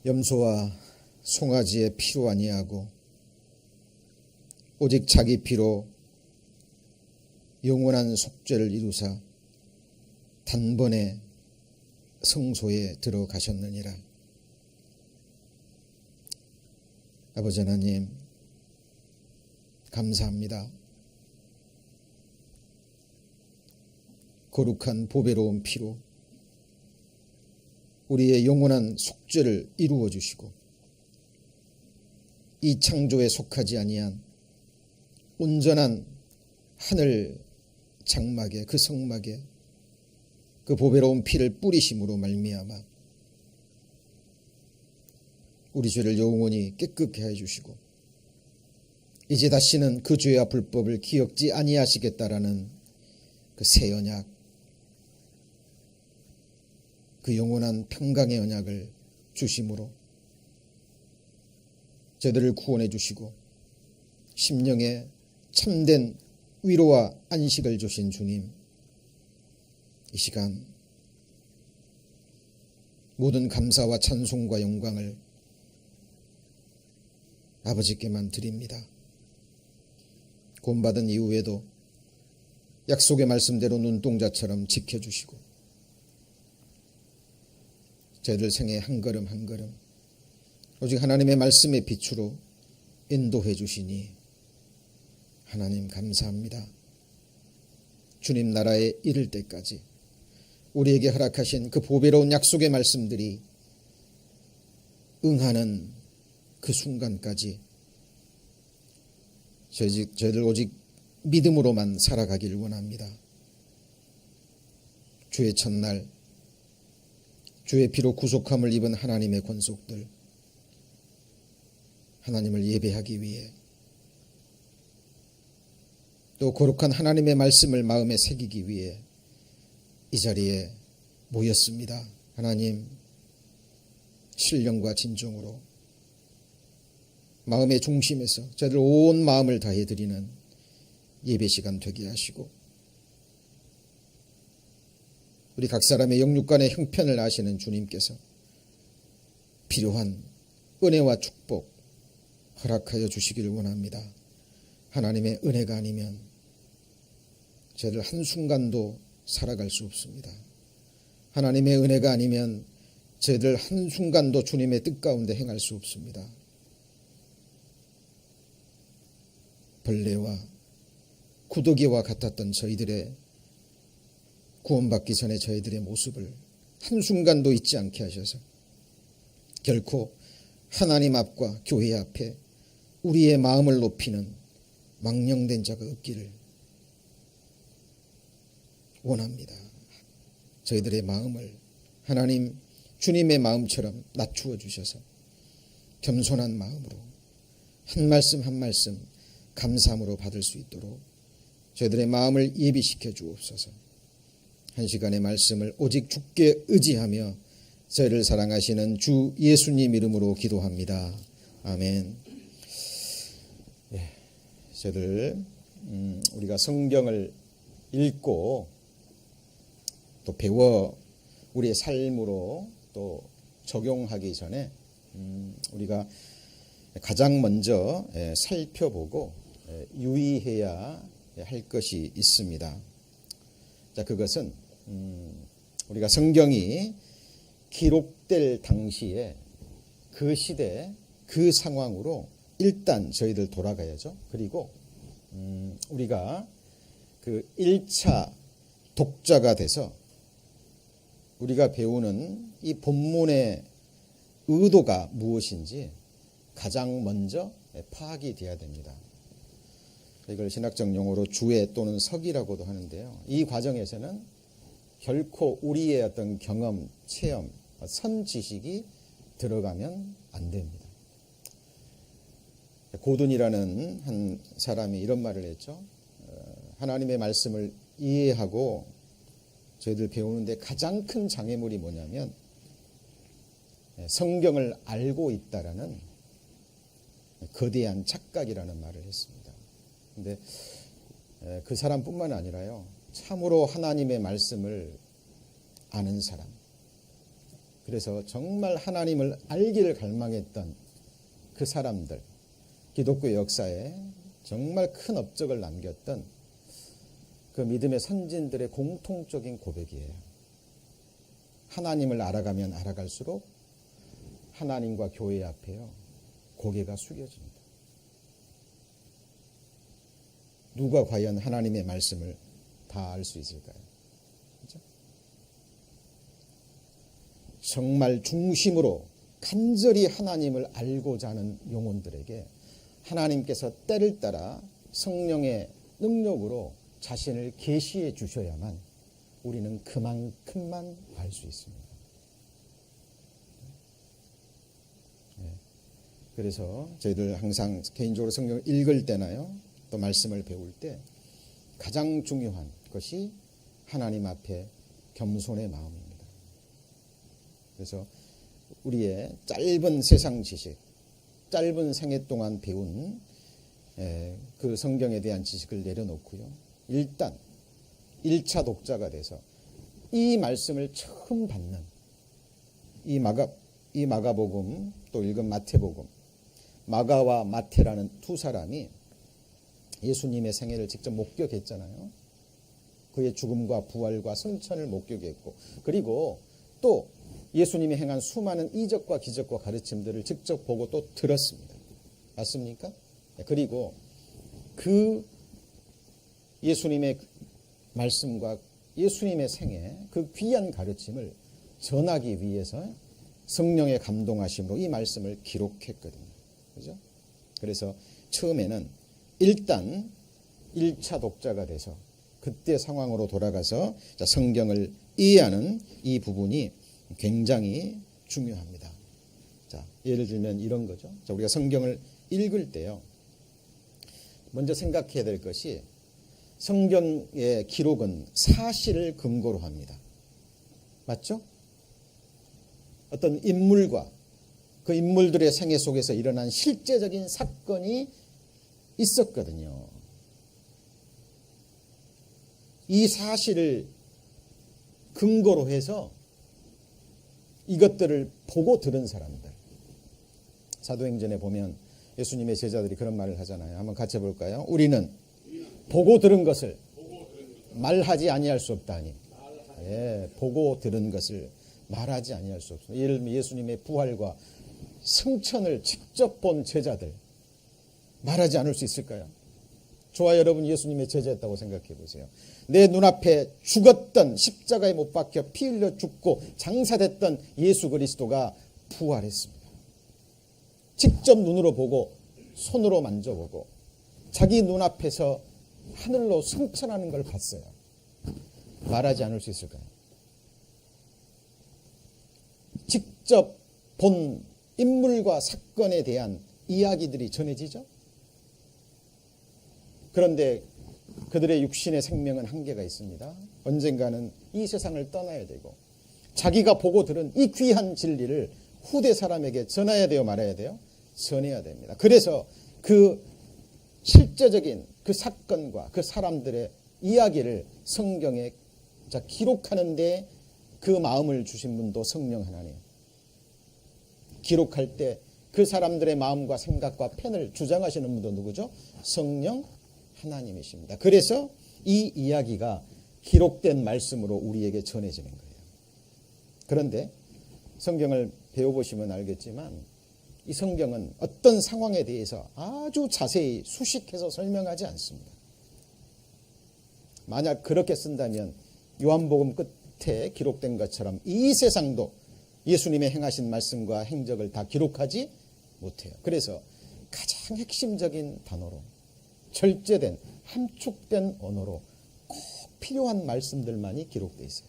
염소와 송아지의 피로 아니하고 오직 자기 피로 영원한 속죄를 이루사 단번에 성소에 들어가셨느니라. 아버지 하나님, 감사합니다. 거룩한 보배로운 피로 우리의 영원한 속죄를 이루어 주시고 이 창조에 속하지 아니한 온전한 하늘 장막에, 그 성막에 그 보배로운 피를 뿌리심으로 말미암아 우리 죄를 영원히 깨끗게 해 주시고 이제 다시는 그 죄와 불법을 기억지 아니하시겠다라는 그 새 언약, 그 영원한 평강의 언약을 주심으로 저희들을 구원해 주시고 심령에 참된 위로와 안식을 주신 주님, 이 시간 모든 감사와 찬송과 영광을 아버지께만 드립니다. 구원받은 이후에도 약속의 말씀대로 눈동자처럼 지켜주시고 저희들 생애 한 걸음 한 걸음 오직 하나님의 말씀의 빛으로 인도해 주시니 하나님 감사합니다. 주님 나라에 이를 때까지 우리에게 허락하신 그 보배로운 약속의 말씀들이 응하는 그 순간까지 저희들 오직 믿음으로만 살아가기를 원합니다. 주의 첫날 주의 피로 구속함을 입은 하나님의 권속들, 하나님을 예배하기 위해 또 거룩한 하나님의 말씀을 마음에 새기기 위해 이 자리에 모였습니다. 하나님, 신령과 진정으로 마음의 중심에서 저희들 온 마음을 다해 드리는 예배 시간 되게 하시고 우리 각 사람의 영육간의 형편을 아시는 주님께서 필요한 은혜와 축복 허락하여 주시기를 원합니다. 하나님의 은혜가 아니면 저희들 한순간도 살아갈 수 없습니다. 하나님의 은혜가 아니면 저희들 한순간도 주님의 뜻 가운데 행할 수 없습니다. 벌레와 구더기와 같았던 저희들의 구원받기 전에 저희들의 모습을 한순간도 잊지 않게 하셔서 결코 하나님 앞과 교회 앞에 우리의 마음을 높이는 망령된 자가 없기를 원합니다. 저희들의 마음을 하나님 주님의 마음처럼 낮추어 주셔서 겸손한 마음으로 한 말씀 한 말씀 감사함으로 받을 수 있도록 저희들의 마음을 예비시켜 주옵소서. 한 시간의 말씀을 오직 주께 의지하며 저희를 사랑하시는 주 예수님 이름으로 기도합니다. 아멘. 예, 저희들 우리가 성경을 읽고 또 배워 우리의 삶으로 또 적용하기 전에 우리가 가장 먼저 살펴보고 유의해야 할 것이 있습니다. 자, 그것은 우리가 성경이 기록될 당시에 그 시대 그 상황으로 일단 저희들 돌아가야죠. 그리고 우리가 그 1차 독자가 돼서 우리가 배우는 이 본문의 의도가 무엇인지 가장 먼저 파악이 되어야 됩니다. 이걸 신학적 용어로 주회 또는 석이라고도 하는데요. 이 과정에서는 결코 우리의 어떤 경험, 체험, 선지식이 들어가면 안 됩니다. 고든이라는 한 사람이 이런 말을 했죠. 하나님의 말씀을 이해하고 저희들 배우는데 가장 큰 장애물이 뭐냐면 성경을 알고 있다라는 거대한 착각이라는 말을 했습니다. 근데 그 사람뿐만 아니라요, 참으로 하나님의 말씀을 아는 사람, 그래서 정말 하나님을 알기를 갈망했던 그 사람들, 기독교 역사에 정말 큰 업적을 남겼던 그 믿음의 선진들의 공통적인 고백이에요. 하나님을 알아가면 알아갈수록 하나님과 교회 앞에요, 고개가 숙여집니다. 누가 과연 하나님의 말씀을 다 알 수 있을까요? 그렇죠? 정말 중심으로 간절히 하나님을 알고자 하는 영혼들에게 하나님께서 때를 따라 성령의 능력으로 자신을 계시해 주셔야만 우리는 그만큼만 알 수 있습니다. 그래서 저희들 항상 개인적으로 성경을 읽을 때나요, 또 말씀을 배울 때 가장 중요한 것이 하나님 앞에 겸손의 마음입니다. 그래서 우리의 짧은 세상 지식, 짧은 생애 동안 배운 그 성경에 대한 지식을 내려놓고요, 일단 1차 독자가 돼서 이 말씀을 처음 받는 이 마가복음, 또 읽은 마태복음, 마가와 마태라는 두 사람이 예수님의 생애를 직접 목격했잖아요. 그의 죽음과 부활과 승천을 목격했고, 그리고 또 예수님이 행한 수많은 이적과 기적과 가르침들을 직접 보고 또 들었습니다. 맞습니까? 그리고 그 예수님의 말씀과 예수님의 생애, 그 귀한 가르침을 전하기 위해서 성령의 감동하심으로 이 말씀을 기록했거든요. 그죠? 그래서 처음에는 일단 1차 독자가 돼서 그때 상황으로 돌아가서 성경을 이해하는 이 부분이 굉장히 중요합니다. 자, 예를 들면 이런 거죠. 자, 우리가 성경을 읽을 때요, 먼저 생각해야 될 것이 성경의 기록은 사실을 근거로 합니다. 맞죠? 어떤 인물과 그 인물들의 생애 속에서 일어난 실제적인 사건이 있었거든요. 이 사실을 근거로 해서 이것들을 보고 들은 사람들, 사도행전에 보면 예수님의 제자들이 그런 말을 하잖아요. 한번 같이 볼까요? 우리는 보고 들은 것을 말하지 아니할 수 없다니. 예, 보고 들은 것을 말하지 아니할 수 없습니다. 예를 들면 예수님의 부활과 승천을 직접 본 제자들, 말하지 않을 수 있을까요? 저와 여러분 예수님의 제자였다고 생각해 보세요. 내 눈앞에 죽었던, 십자가에 못 박혀 피 흘려 죽고 장사됐던 예수 그리스도가 부활했습니다. 직접 눈으로 보고 손으로 만져보고 자기 눈앞에서 하늘로 승천하는 걸 봤어요. 말하지 않을 수 있을까요? 직접 본 인물과 사건에 대한 이야기들이 전해지죠. 그런데 그들의 육신의 생명은 한계가 있습니다. 언젠가는 이 세상을 떠나야 되고 자기가 보고 들은 이 귀한 진리를 후대 사람에게 전해야 돼요, 말아야 돼요? 전해야 됩니다. 그래서 그 실제적인 그 사건과 그 사람들의 이야기를 성경에 기록하는 데 그 마음을 주신 분도 성령 하나님. 기록할 때 그 사람들의 마음과 생각과 펜을 주장하시는 분도 누구죠? 성령 하나님이십니다. 그래서 이 이야기가 기록된 말씀으로 우리에게 전해지는 거예요. 그런데 성경을 배워보시면 알겠지만 이 성경은 어떤 상황에 대해서 아주 자세히 수식해서 설명하지 않습니다. 만약 그렇게 쓴다면 요한복음 끝에 기록된 것처럼 이 세상도 예수님의 행하신 말씀과 행적을 다 기록하지 못해요. 그래서 가장 핵심적인 단어로 절제된 함축된 언어로 꼭 필요한 말씀들만이 기록되어 있어요.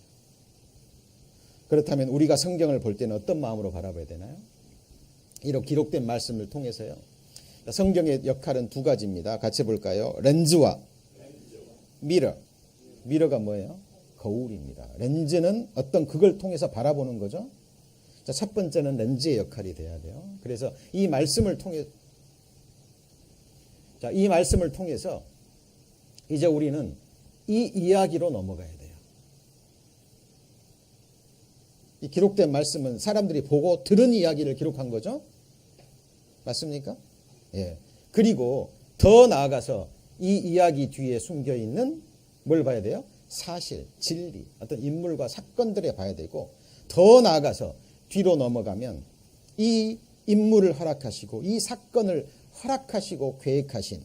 그렇다면 우리가 성경을 볼 때는 어떤 마음으로 바라봐야 되나요? 이렇게 기록된 말씀을 통해서요, 성경의 역할은 두 가지입니다. 같이 볼까요? 렌즈와 미러. 미러가 뭐예요? 거울입니다. 렌즈는 어떤 그걸 통해서 바라보는 거죠. 자, 첫 번째는 렌즈의 역할이 돼야 돼요. 그래서 이 말씀을 통해서 이제 우리는 이 이야기로 넘어가야 돼요. 이 기록된 말씀은 사람들이 보고 들은 이야기를 기록한 거죠. 맞습니까? 예. 그리고 더 나아가서 이 이야기 뒤에 숨겨 있는 뭘 봐야 돼요? 사실, 진리, 어떤 인물과 사건들에 봐야 되고, 더 나아가서 뒤로 넘어가면 이 인물을 허락하시고 이 사건을 허락하시고 계획하신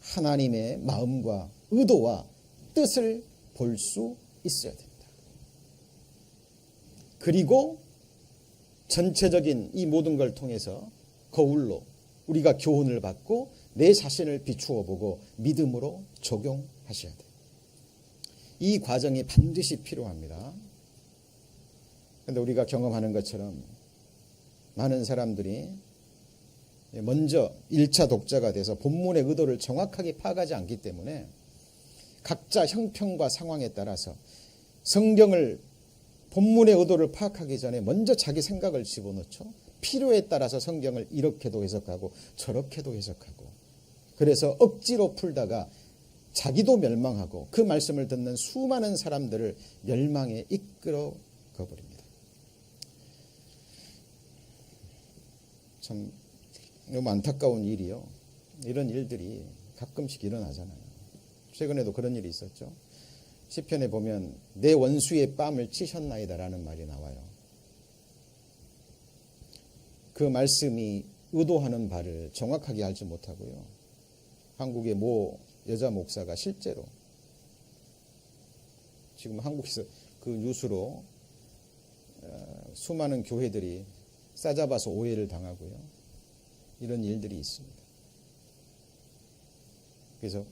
하나님의 마음과 의도와 뜻을 볼 수 있어야 됩니다. 그리고 전체적인 이 모든 걸 통해서 거울로 우리가 교훈을 받고 내 자신을 비추어 보고 믿음으로 적용하셔야 돼요. 이 과정이 반드시 필요합니다. 그런데 우리가 경험하는 것처럼 많은 사람들이 먼저 1차 독자가 돼서 본문의 의도를 정확하게 파악하지 않기 때문에 각자 형편과 상황에 따라서 성경을 본문의 의도를 파악하기 전에 먼저 자기 생각을 집어넣죠. 필요에 따라서 성경을 이렇게도 해석하고 저렇게도 해석하고, 그래서 억지로 풀다가 자기도 멸망하고 그 말씀을 듣는 수많은 사람들을 멸망에 이끌어 가버립니다. 참 너무 안타까운 일이요. 이런 일들이 가끔씩 일어나잖아요. 최근에도 그런 일이 있었죠. 시편에 보면 내 원수의 뺨을 치셨나이다라는 말이 나와요. 그 말씀이 의도하는 바를 정확하게 알지 못하고요. 한국의 모 여자 목사가 실제로 지금 한국에서 그 뉴스로 수많은 교회들이 싸잡아서 오해를 당하고요. 이런 일들이 있습니다. 그래서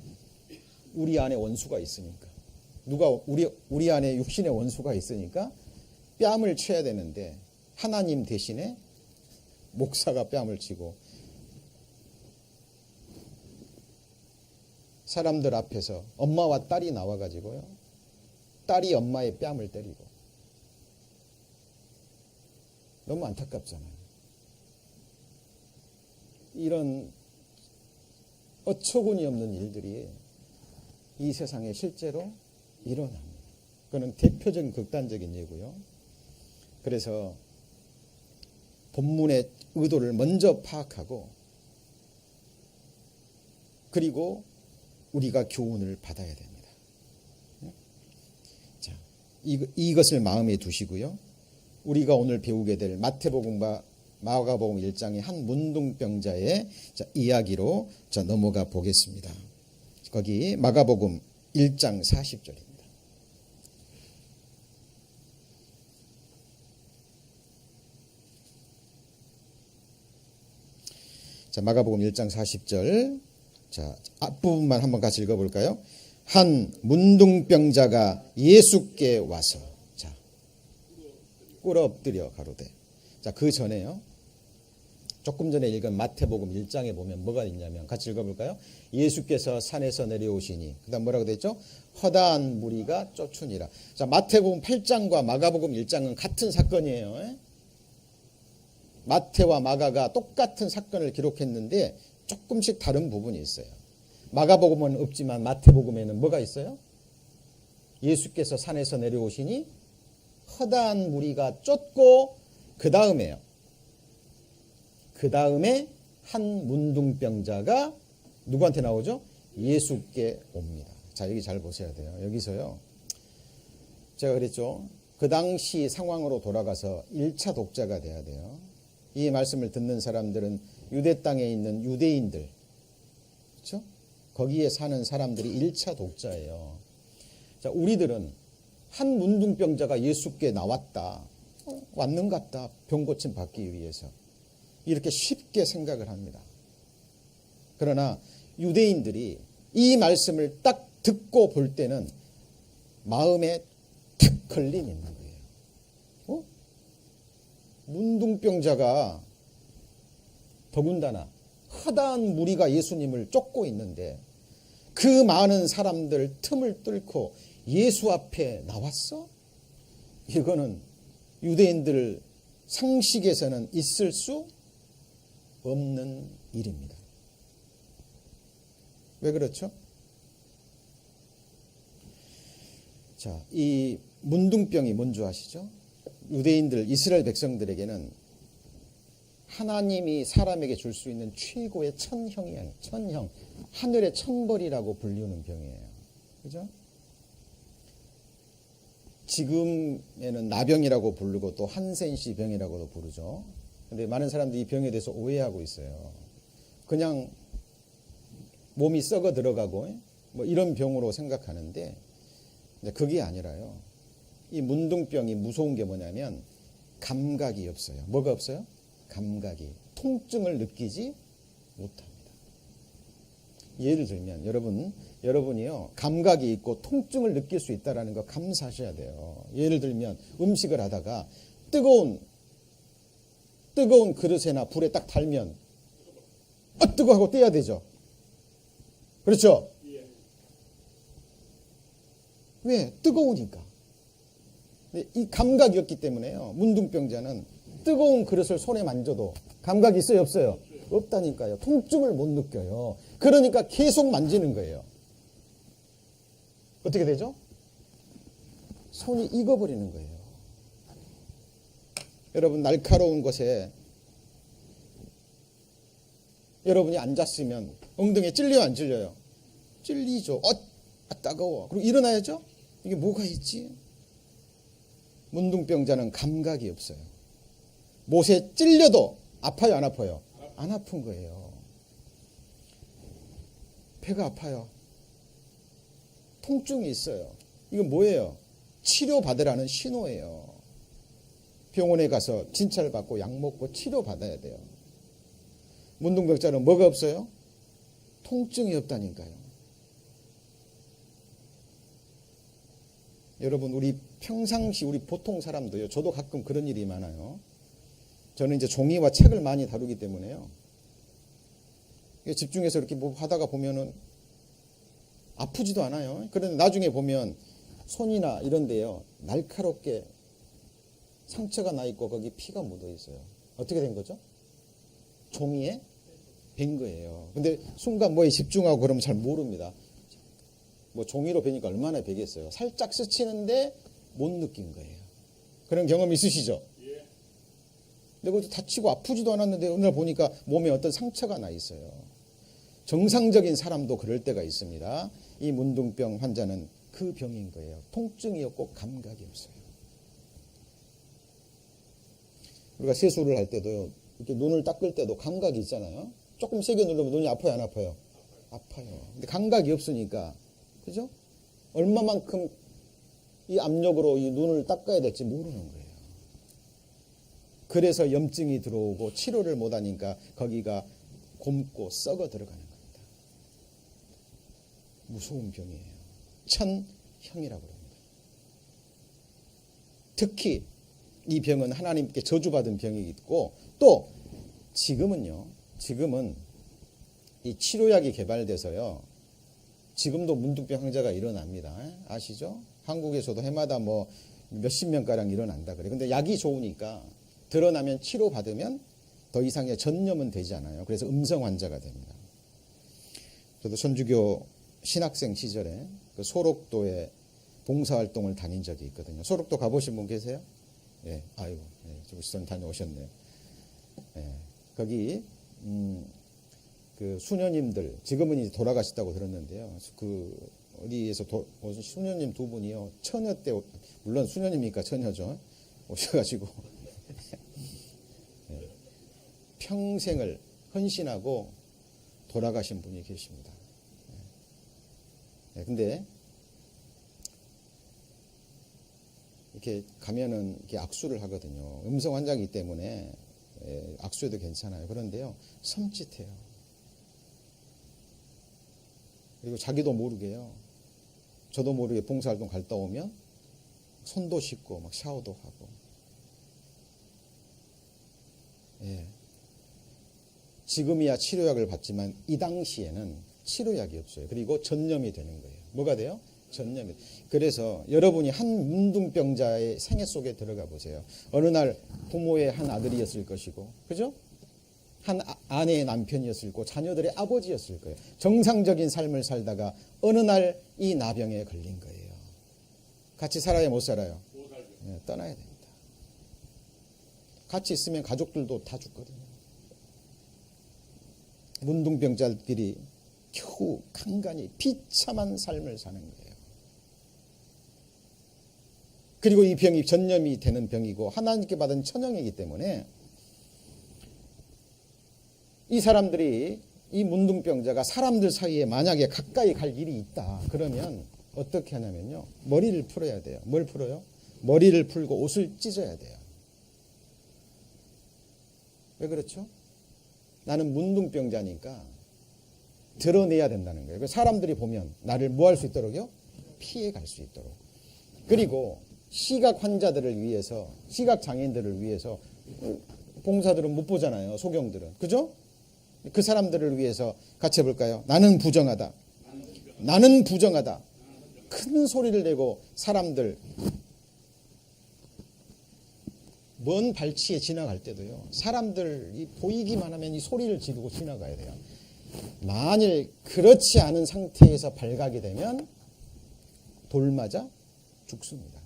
우리 안에 원수가 있으니까, 누가 우리 안에 육신의 원수가 있으니까 뺨을 쳐야 되는데 하나님 대신에 목사가 뺨을 치고 사람들 앞에서 엄마와 딸이 나와가지고요, 딸이 엄마의 뺨을 때리고, 너무 안타깝잖아요. 이런 어처구니 없는 일들이 이 세상에 실제로 일어납니다. 그건 대표적인 극단적인 예고요. 그래서 본문의 의도를 먼저 파악하고, 그리고 우리가 교훈을 받아야 됩니다. 자, 이것을 마음에 두시고요. 우리가 오늘 배우게 될 마태복음과 마가복음 1장의 한 문둥병자의 이야기로 넘어가 보겠습니다. 거기 마가복음 1장 40절입니다. 자, 마가복음 1장 40절. 자, 앞부분만 한번 같이 읽어볼까요? 한 문둥병자가 예수께 와서, 자, 꿇어 엎드려 가로되. 자, 그 전에요. 조금 전에 읽은 마태복음 1장에 보면 뭐가 있냐면, 같이 읽어볼까요? 예수께서 산에서 내려오시니, 그 다음 뭐라고 되어 있죠? 허다한 무리가 쫓으니라. 자, 마태복음 8장과 마가복음 1장은 같은 사건이에요. 마태와 마가가 똑같은 사건을 기록했는데 조금씩 다른 부분이 있어요. 마가복음은 없지만 마태복음에는 뭐가 있어요? 예수께서 산에서 내려오시니 허다한 무리가 쫓고, 그 다음에요. 그 다음에 한 문둥병자가 누구한테 나오죠? 예수께 옵니다. 자, 여기 잘 보셔야 돼요. 여기서요, 제가 그랬죠. 그 당시 상황으로 돌아가서 1차 독자가 돼야 돼요. 이 말씀을 듣는 사람들은 유대 땅에 있는 유대인들, 그렇죠? 거기에 사는 사람들이 1차 독자예요. 자, 우리들은 한 문둥병자가 예수께 나왔다, 왔는갑다, 병 고침 받기 위해서, 이렇게 쉽게 생각을 합니다. 그러나 유대인들이 이 말씀을 딱 듣고 볼 때는 마음에 탁 걸림이 있는 거예요. 문둥병자가, 더군다나 허다한 무리가 예수님을 쫓고 있는데 그 많은 사람들 틈을 뚫고 예수 앞에 나왔어? 이거는 유대인들 상식에서는 있을 수 없는 일입니다. 왜 그렇죠? 자, 이 문둥병이 뭔지 아시죠? 유대인들, 이스라엘 백성들에게는 하나님이 사람에게 줄 수 있는 최고의 천형이에요. 천형. 하늘의 천벌이라고 불리우는 병이에요. 그죠? 지금에는 나병이라고 부르고 또 한센시 병이라고도 부르죠. 근데 많은 사람들이 이 병에 대해서 오해하고 있어요. 그냥 몸이 썩어 들어가고 뭐 이런 병으로 생각하는데 그게 아니라요. 이 문둥병이 무서운 게 뭐냐면 감각이 없어요. 뭐가 없어요? 감각이. 통증을 느끼지 못합니다. 예를 들면 여러분이요 감각이 있고 통증을 느낄 수 있다는 거 감사하셔야 돼요. 예를 들면 음식을 하다가 뜨거운 그릇에나 불에 딱 달면 뜨거워 하고 떼야 되죠. 그렇죠? 왜? 뜨거우니까. 이 감각이 없기 때문에요. 문둥병자는 뜨거운 그릇을 손에 만져도 감각이 있어요? 없어요? 없다니까요. 통증을 못 느껴요. 그러니까 계속 만지는 거예요. 어떻게 되죠? 손이 익어버리는 거예요. 여러분 날카로운 것에 여러분이 앉았으면 엉덩이에 찔려요? 안 찔려요? 찔리죠. 따가워. 그리고 일어나야죠? 이게 뭐가 있지? 문둥병자는 감각이 없어요. 못에 찔려도 아파요? 안 아파요? 안 아픈 거예요. 배가 아파요. 통증이 있어요. 이건 뭐예요? 치료받으라는 신호예요. 병원에 가서 진찰 받고 약 먹고 치료받아야 돼요. 문둥병자는 뭐가 없어요? 통증이 없다니까요. 여러분 우리 평상시 우리 보통 사람도요. 저도 가끔 그런 일이 많아요. 저는 이제 종이와 책을 많이 다루기 때문에요. 집중해서 이렇게 뭐 하다가 보면은 아프지도 않아요. 그런데 나중에 보면 손이나 이런 데요. 날카롭게 상처가 나 있고 거기 피가 묻어 있어요. 어떻게 된 거죠? 종이에 벤 거예요. 근데 순간 뭐에 집중하고 그러면 잘 모릅니다. 뭐 종이로 베니까 얼마나 베겠어요. 살짝 스치는데 못 느낀 거예요. 그런 경험 있으시죠? 근데 그것도 다치고 아프지도 않았는데 오늘 보니까 몸에 어떤 상처가 나 있어요. 정상적인 사람도 그럴 때가 있습니다. 이 문둥병 환자는 그 병인 거예요. 통증이 없고 감각이 없어요. 우리가 세수를 할 때도요. 이렇게 눈을 닦을 때도 감각이 있잖아요. 조금 세게 누르면 눈이 아파요, 안 아파요? 아파요. 근데 감각이 없으니까, 그죠? 얼마만큼 이 압력으로 이 눈을 닦아야 될지 모르는 거예요. 그래서 염증이 들어오고 치료를 못하니까 거기가 곪고 썩어 들어가는 겁니다. 무서운 병이에요. 천형이라고 합니다. 특히 이 병은 하나님께 저주받은 병이 있고 또 지금은 이 치료약이 개발돼서요. 지금도 문둥병 환자가 일어납니다. 아시죠? 한국에서도 해마다 뭐 몇십 명가량 일어난다 그래요. 근데 약이 좋으니까 드러나면 치료받으면 더 이상의 전염은 되지 않아요. 그래서 음성 환자가 됩니다. 저도 천주교 신학생 시절에 그 소록도에 봉사활동을 다닌 적이 있거든요. 소록도 가보신 분 계세요? 예, 아이고, 좀 시선 다녀오셨네요. 예, 거기, 그 수녀님들, 지금은 이제 돌아가셨다고 들었는데요. 그, 어디에서 오신 수녀님 두 분이요. 처녀 때, 물론 수녀님이니까 처녀죠. 오셔가지고, 예, 평생을 헌신하고 돌아가신 분이 계십니다. 예, 근데, 이렇게 가면은 이렇게 악수를 하거든요. 음성 환자이기 때문에 악수해도 괜찮아요. 그런데요, 섬찟해요. 그리고 자기도 모르게요. 저도 모르게 봉사활동 갔다 오면 손도 씻고 막 샤워도 하고. 예. 지금이야 치료약을 받지만 이 당시에는 치료약이 없어요. 그리고 전염이 되는 거예요. 뭐가 돼요? 전염이. 그래서 여러분이 한 문둥병자의 생애 속에 들어가 보세요. 어느 날 부모의 한 아들이었을 것이고, 그죠? 한 아내의 남편이었을 거고, 자녀들의 아버지였을 거예요. 정상적인 삶을 살다가 어느 날 이 나병에 걸린 거예요. 같이 살아야 못 살아요? 네, 떠나야 됩니다. 같이 있으면 가족들도 다 죽거든요. 문둥병자들이 겨우 간간히 비참한 삶을 사는 거예요. 그리고 이 병이 전염이 되는 병이고 하나님께 받은 천형이기 때문에 이 사람들이, 이 문둥병자가 사람들 사이에 만약에 가까이 갈 일이 있다 그러면 어떻게 하냐면요, 머리를 풀어야 돼요. 뭘 풀어요? 머리를 풀고 옷을 찢어야 돼요. 왜 그렇죠? 나는 문둥병자니까 드러내야 된다는 거예요. 사람들이 보면 나를 뭐 할 수 있도록요? 피해 갈 수 있도록. 그리고 시각 환자들을 위해서, 시각 장애인들을 위해서, 봉사들은 못 보잖아요. 소경들은. 그죠? 그 사람들을 위해서 같이 해볼까요? 나는 부정하다. 나는 부정하다. 큰 소리를 내고 사람들 먼 발치에 지나갈 때도요, 사람들이 보이기만 하면 이 소리를 지르고 지나가야 돼요. 만일 그렇지 않은 상태에서 발각이 되면 돌 맞아 죽습니다.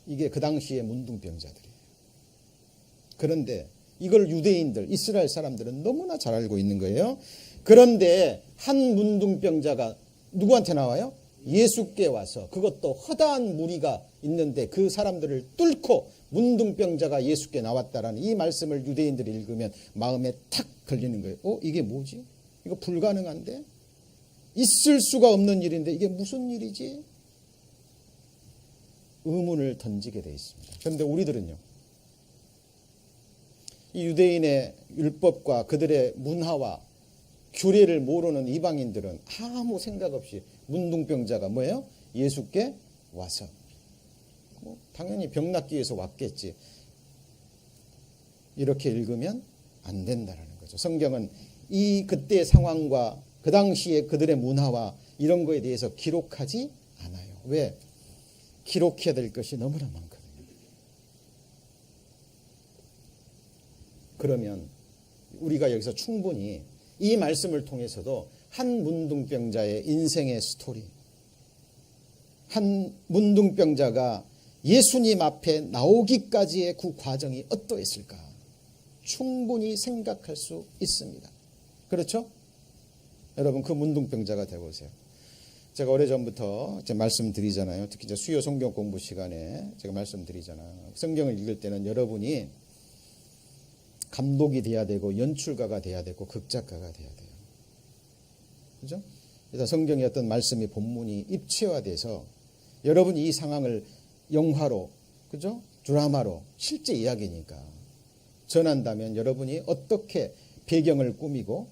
이게 그 당시의 문둥병자들이에요. 그런데 이걸 유대인들, 이스라엘 사람들은 너무나 잘 알고 있는 거예요. 그런데 한 문둥병자가 누구한테 나와요? 예수께 와서, 그것도 허다한 무리가 있는데 그 사람들을 뚫고 문둥병자가 예수께 나왔다라는 이 말씀을 유대인들이 읽으면 마음에 탁 걸리는 거예요. 이게 뭐지? 이거 불가능한데? 있을 수가 없는 일인데 이게 무슨 일이지? 의문을 던지게 돼 있습니다. 그런데 우리들은요, 이 유대인의 율법과 그들의 문화와 규례를 모르는 이방인들은 아무 생각 없이 문둥병자가 뭐예요? 예수께 와서, 당연히 병 낫기 위해서 왔겠지, 이렇게 읽으면 안 된다라는 거죠. 성경은 이 그때의 상황과 그 당시에 그들의 문화와 이런 거에 대해서 기록하지 않아요. 왜? 기록해야 될 것이 너무나 많거든요. 그러면 우리가 여기서 충분히 이 말씀을 통해서도 한 문둥병자의 인생의 스토리, 한 문둥병자가 예수님 앞에 나오기까지의 그 과정이 어떠했을까 충분히 생각할 수 있습니다. 그렇죠? 여러분, 그 문둥병자가 되어보세요. 제가 오래전부터 말씀드리잖아요. 특히 이제 수요 성경 공부 시간에 제가 말씀드리잖아요. 성경을 읽을 때는 여러분이 감독이 돼야 되고 연출가가 돼야 되고 극작가가 돼야 돼요. 그죠? 그래서 성경의 어떤 말씀이 본문이 입체화돼서 여러분이 이 상황을 영화로, 그죠? 드라마로, 실제 이야기니까 전한다면 여러분이 어떻게 배경을 꾸미고,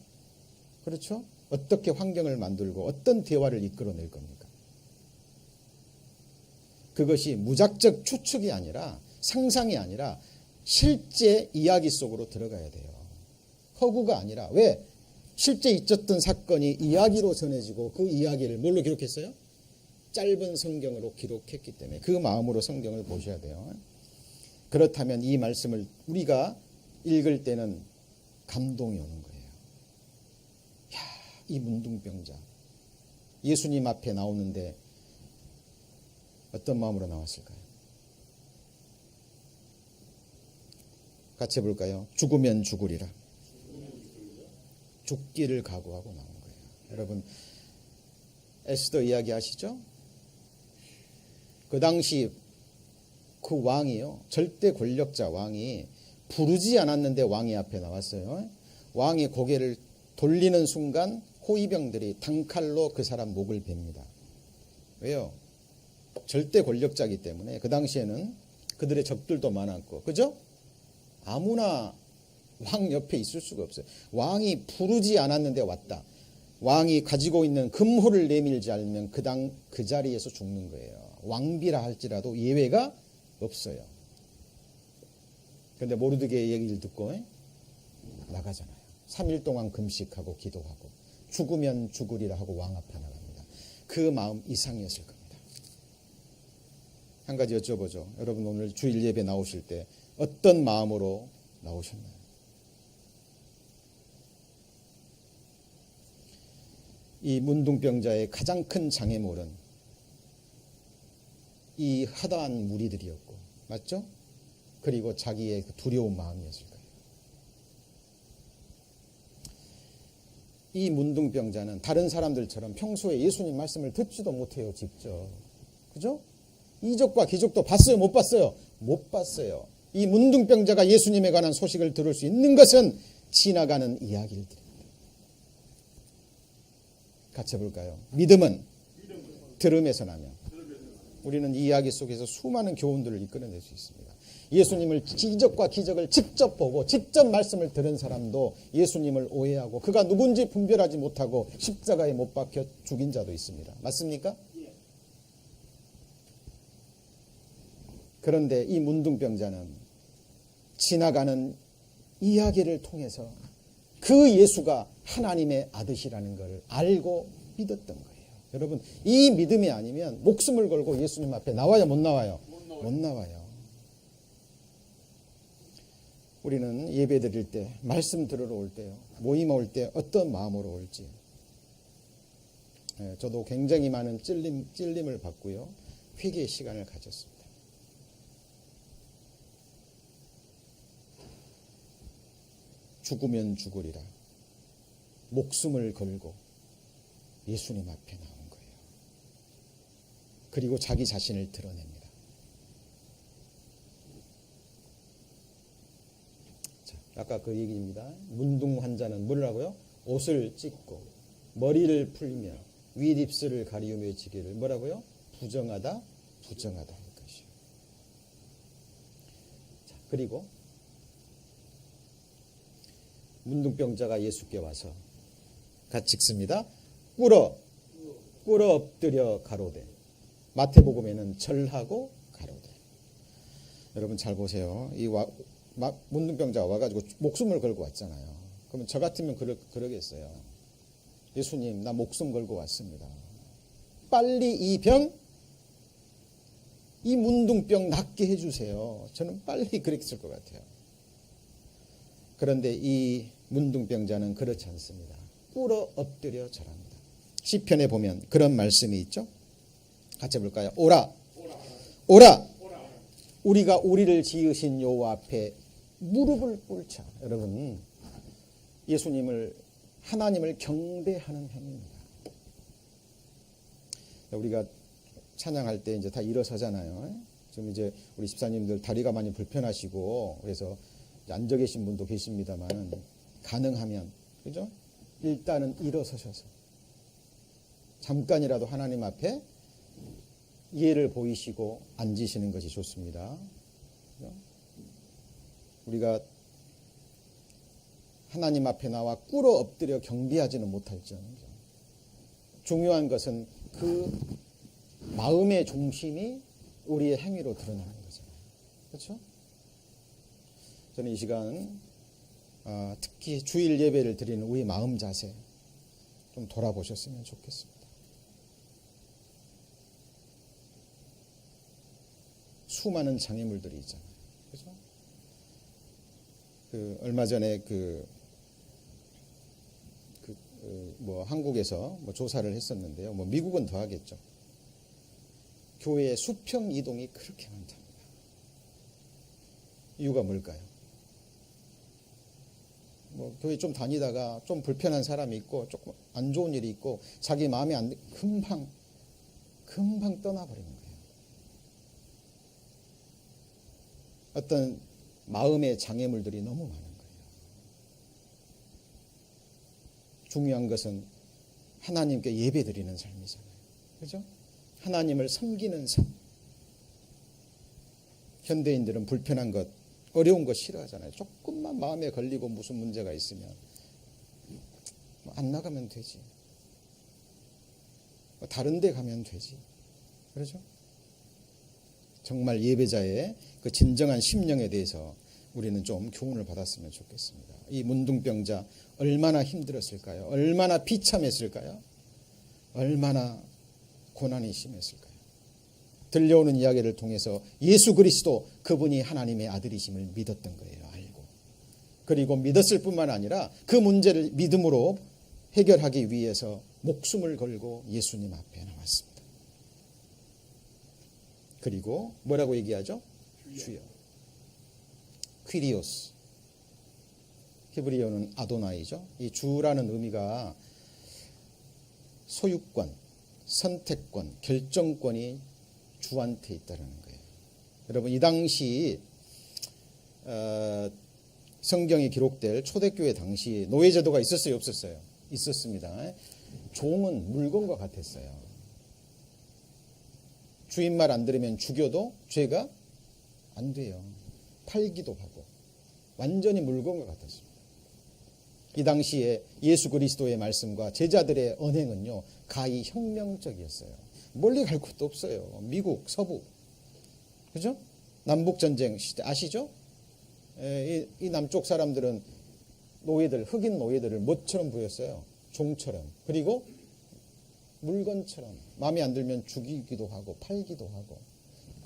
그렇죠? 어떻게 환경을 만들고 어떤 대화를 이끌어낼 겁니까? 그것이 무작정 추측이 아니라, 상상이 아니라 실제 이야기 속으로 들어가야 돼요. 허구가 아니라. 왜? 실제 있었던 사건이 이야기로 전해지고 그 이야기를 뭘로 기록했어요? 짧은 성경으로 기록했기 때문에 그 마음으로 성경을 보셔야 돼요. 그렇다면 이 말씀을 우리가 읽을 때는 감동이 오는 거예요. 야, 이 문둥병자 예수님 앞에 나오는데 어떤 마음으로 나왔을까요? 같이 해볼까요? 죽으면 죽으리라. 죽기를 각오하고 나온 거예요. 여러분, 에스더 이야기 아시죠? 그 당시 그 왕이요, 절대 권력자 왕이 부르지 않았는데 왕이 앞에 나왔어요. 왕이 고개를 돌리는 순간 호위병들이 단칼로 그 사람 목을 베입니다. 왜요? 절대 권력자이기 때문에. 그 당시에는 그들의 적들도 많았고, 그죠? 아무나 왕 옆에 있을 수가 없어요. 왕이 부르지 않았는데 왔다. 왕이 가지고 있는 금호를 내밀지 않으면 그 자리에서 죽는 거예요. 왕비라 할지라도 예외가 없어요. 그런데 모르드게의 얘기를 듣고 나가잖아요. 3일 동안 금식하고 기도하고 죽으면 죽으리라 하고 왕 앞에 나갑니다. 그 마음 이상이었을 겁니다. 한 가지 여쭤보죠. 여러분, 오늘 주일 예배 나오실 때 어떤 마음으로 나오셨나요? 이 문둥병자의 가장 큰 장애물은 이 허다한 무리들이었고, 맞죠? 그리고 자기의 두려운 마음이었을 거예요. 이 문둥병자는 다른 사람들처럼 평소에 예수님 말씀을 듣지도 못해요, 직접. 그죠? 이적과 기적도 봤어요, 못 봤어요? 못 봤어요. 이 문둥병자가 예수님에 관한 소식을 들을 수 있는 것은 지나가는 이야기들입니다. 같이 해볼까요? 믿음은 들음에서 나며, 우리는 이 이야기 속에서 수많은 교훈들을 이끌어낼 수 있습니다. 예수님을 기적과 기적을 직접 보고 직접 말씀을 들은 사람도 예수님을 오해하고 그가 누군지 분별하지 못하고 십자가에 못 박혀 죽인 자도 있습니다. 맞습니까? 그런데 이 문둥병자는 지나가는 이야기를 통해서 그 예수가 하나님의 아들이라는 것을 알고 믿었던 거예요. 여러분, 이 믿음이 아니면 목숨을 걸고 예수님 앞에 나와요, 못 나와요? 못 나와요. 우리는 예배 드릴 때, 말씀 들으러 올 때요, 모임 올 때 어떤 마음으로 올지. 저도 굉장히 많은 찔림을 받고요, 회개의 시간을 가졌습니다. 죽으면 죽으리라 목숨을 걸고 예수님 앞에 나온 거예요. 그리고 자기 자신을 드러냅니다. 자, 아까 그 얘기입니다. 문둥 환자는 뭐라고요? 옷을 찢고 머리를 풀며 윗입술을 가리우며 지기를 뭐라고요? 부정하다, 부정하다 할 것이요. 자, 그리고 문둥병자가 예수께 와서 같이 읽습니다. 꿇어 엎드려 가로되. 마태복음에는 절하고 가로되. 여러분 잘 보세요. 이 문둥병자가 와가지고 목숨을 걸고 왔잖아요. 그러면 저 같으면 그러겠어요. 예수님, 나 목숨 걸고 왔습니다. 빨리 이 문둥병 낫게 해주세요. 저는 빨리 그랬을 것 같아요. 그런데 이 문둥병자는 그렇지 않습니다. 꿇어 엎드려 절합니다. 시편에 보면 그런 말씀이 있죠. 같이 해볼까요? 오라. 우리가 우리를 지으신 여호와 앞에 무릎을 꿇자. 여러분, 예수님을, 하나님을 경배하는 행위입니다. 우리가 찬양할 때 이제 다 일어서잖아요. 지금 이제 우리 집사님들 다리가 많이 불편하시고 그래서 앉아 계신 분도 계십니다만, 가능하면, 그죠? 일단은 일어서셔서 잠깐이라도 하나님 앞에 예를 보이시고 앉으시는 것이 좋습니다. 그죠? 우리가 하나님 앞에 나와 꿇어 엎드려 경배하지는 못할지언정, 중요한 것은 그 마음의 중심이 우리의 행위로 드러나는 거잖아요. 그렇죠? 저는 이 시간 특히 주일 예배를 드리는 우리 마음 자세 좀 돌아보셨으면 좋겠습니다. 수많은 장애물들이 있잖아요. 그렇죠? 얼마 전에 한국에서 조사를 했었는데요. 미국은 더 하겠죠. 교회의 수평 이동이 그렇게 많답니다. 이유가 뭘까요? 교회 좀 다니다가 좀 불편한 사람이 있고 조금 안 좋은 일이 있고 자기 마음에 안 금방 떠나버리는 거예요. 어떤 마음의 장애물들이 너무 많은 거예요. 중요한 것은 하나님께 예배드리는 삶이잖아요. 그렇죠? 하나님을 섬기는 삶. 현대인들은 불편한 것, 어려운 거 싫어하잖아요. 조금만 마음에 걸리고 무슨 문제가 있으면 안 나가면 되지. 다른 데 가면 되지. 그렇죠? 정말 예배자의 그 진정한 심령에 대해서 우리는 좀 교훈을 받았으면 좋겠습니다. 이 문둥병자 얼마나 힘들었을까요? 얼마나 비참했을까요? 얼마나 고난이 심했을까요? 들려오는 이야기를 통해서 예수 그리스도, 그분이 하나님의 아들이심을 믿었던 거예요. 알고. 그리고 믿었을 뿐만 아니라 그 문제를 믿음으로 해결하기 위해서 목숨을 걸고 예수님 앞에 나왔습니다. 그리고 뭐라고 얘기하죠? 주여. 퀴리오스. 히브리어는 아도나이죠. 이 주라는 의미가 소유권, 선택권, 결정권이 주한테 있다는 거예요. 여러분, 이 당시 성경에 기록될 초대교회 당시 노예제도가 있었어요, 없었어요? 있었습니다. 종은 물건과 같았어요. 주인 말 안 들으면 죽여도 죄가 안 돼요. 팔기도 하고 완전히 물건과 같았습니다. 이 당시에 예수 그리스도의 말씀과 제자들의 언행은요, 가히 혁명적이었어요. 멀리 갈 곳도 없어요. 미국, 서부, 그죠? 남북전쟁 시대 아시죠? 이 남쪽 사람들은 노예들, 흑인 노예들을 뭐처럼 보였어요? 종처럼. 그리고 물건처럼. 마음에 안 들면 죽이기도 하고 팔기도 하고.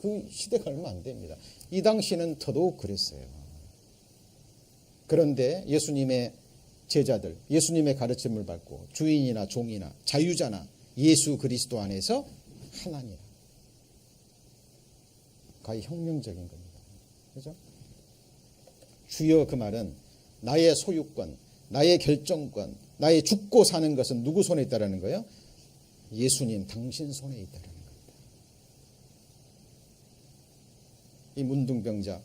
그 시대가 얼마 안 됩니다. 이 당시는 더더욱 그랬어요. 그런데 예수님의 제자들, 예수님의 가르침을 받고 주인이나 종이나 자유자나 예수 그리스도 안에서 하나니라. 가히 혁명적인 겁니다. 그죠? 주여, 그 말은 나의 소유권, 나의 결정권, 나의 죽고 사는 것은 누구 손에 있다라는 거예요? 예수님, 당신 손에 있다라는 겁니다. 이 문둥병자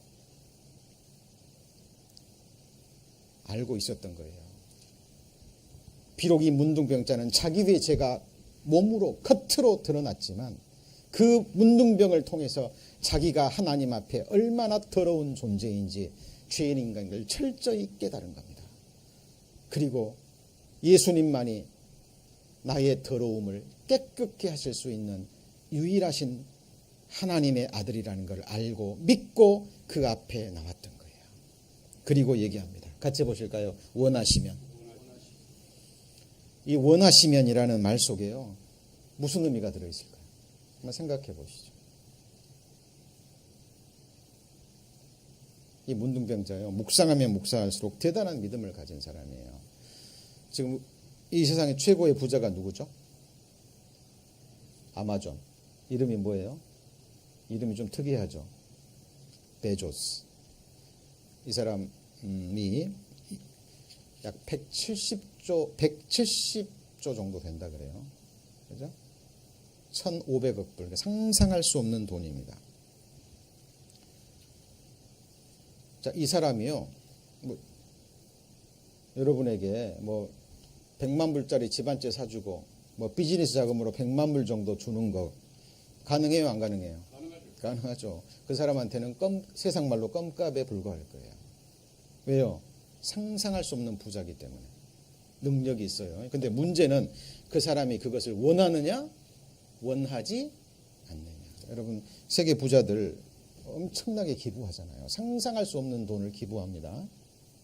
알고 있었던 거예요. 비록 이 문둥병자는 자기의 죄가 몸으로 겉으로 드러났지만 그 문둥병을 통해서 자기가 하나님 앞에 얼마나 더러운 존재인지 죄인 인간을 철저히 깨달은 겁니다. 그리고 예수님만이 나의 더러움을 깨끗게 하실 수 있는 유일하신 하나님의 아들이라는 걸 알고 믿고 그 앞에 나왔던 거예요. 그리고 얘기합니다. 같이 보실까요? 원하시면. 이 원하시면이라는 말 속에요, 무슨 의미가 들어있을까요? 한번 생각해 보시죠. 이 문둥병자요, 묵상하면 묵상할수록 대단한 믿음을 가진 사람이에요. 지금 이 세상의 최고의 부자가 누구죠? 아마존. 이름이 뭐예요? 이름이 좀 특이하죠. 베조스. 이 사람이 약 170조 정도 된다 그래요. 그죠? 1,500억 불. 상상할 수 없는 돈입니다. 자, 이 사람이요, 여러분에게 100만 불짜리 집 한 채 사주고 비즈니스 자금으로 100만 불 정도 주는 거 가능해요, 안 가능해요? 가능하죠. 그 사람한테는 세상 말로 껌값에 불과할 거예요. 왜요? 상상할 수 없는 부자이기 때문에. 능력이 있어요. 근데 문제는 그 사람이 그것을 원하느냐, 원하지 않느냐. 여러분, 세계 부자들 엄청나게 기부하잖아요. 상상할 수 없는 돈을 기부합니다.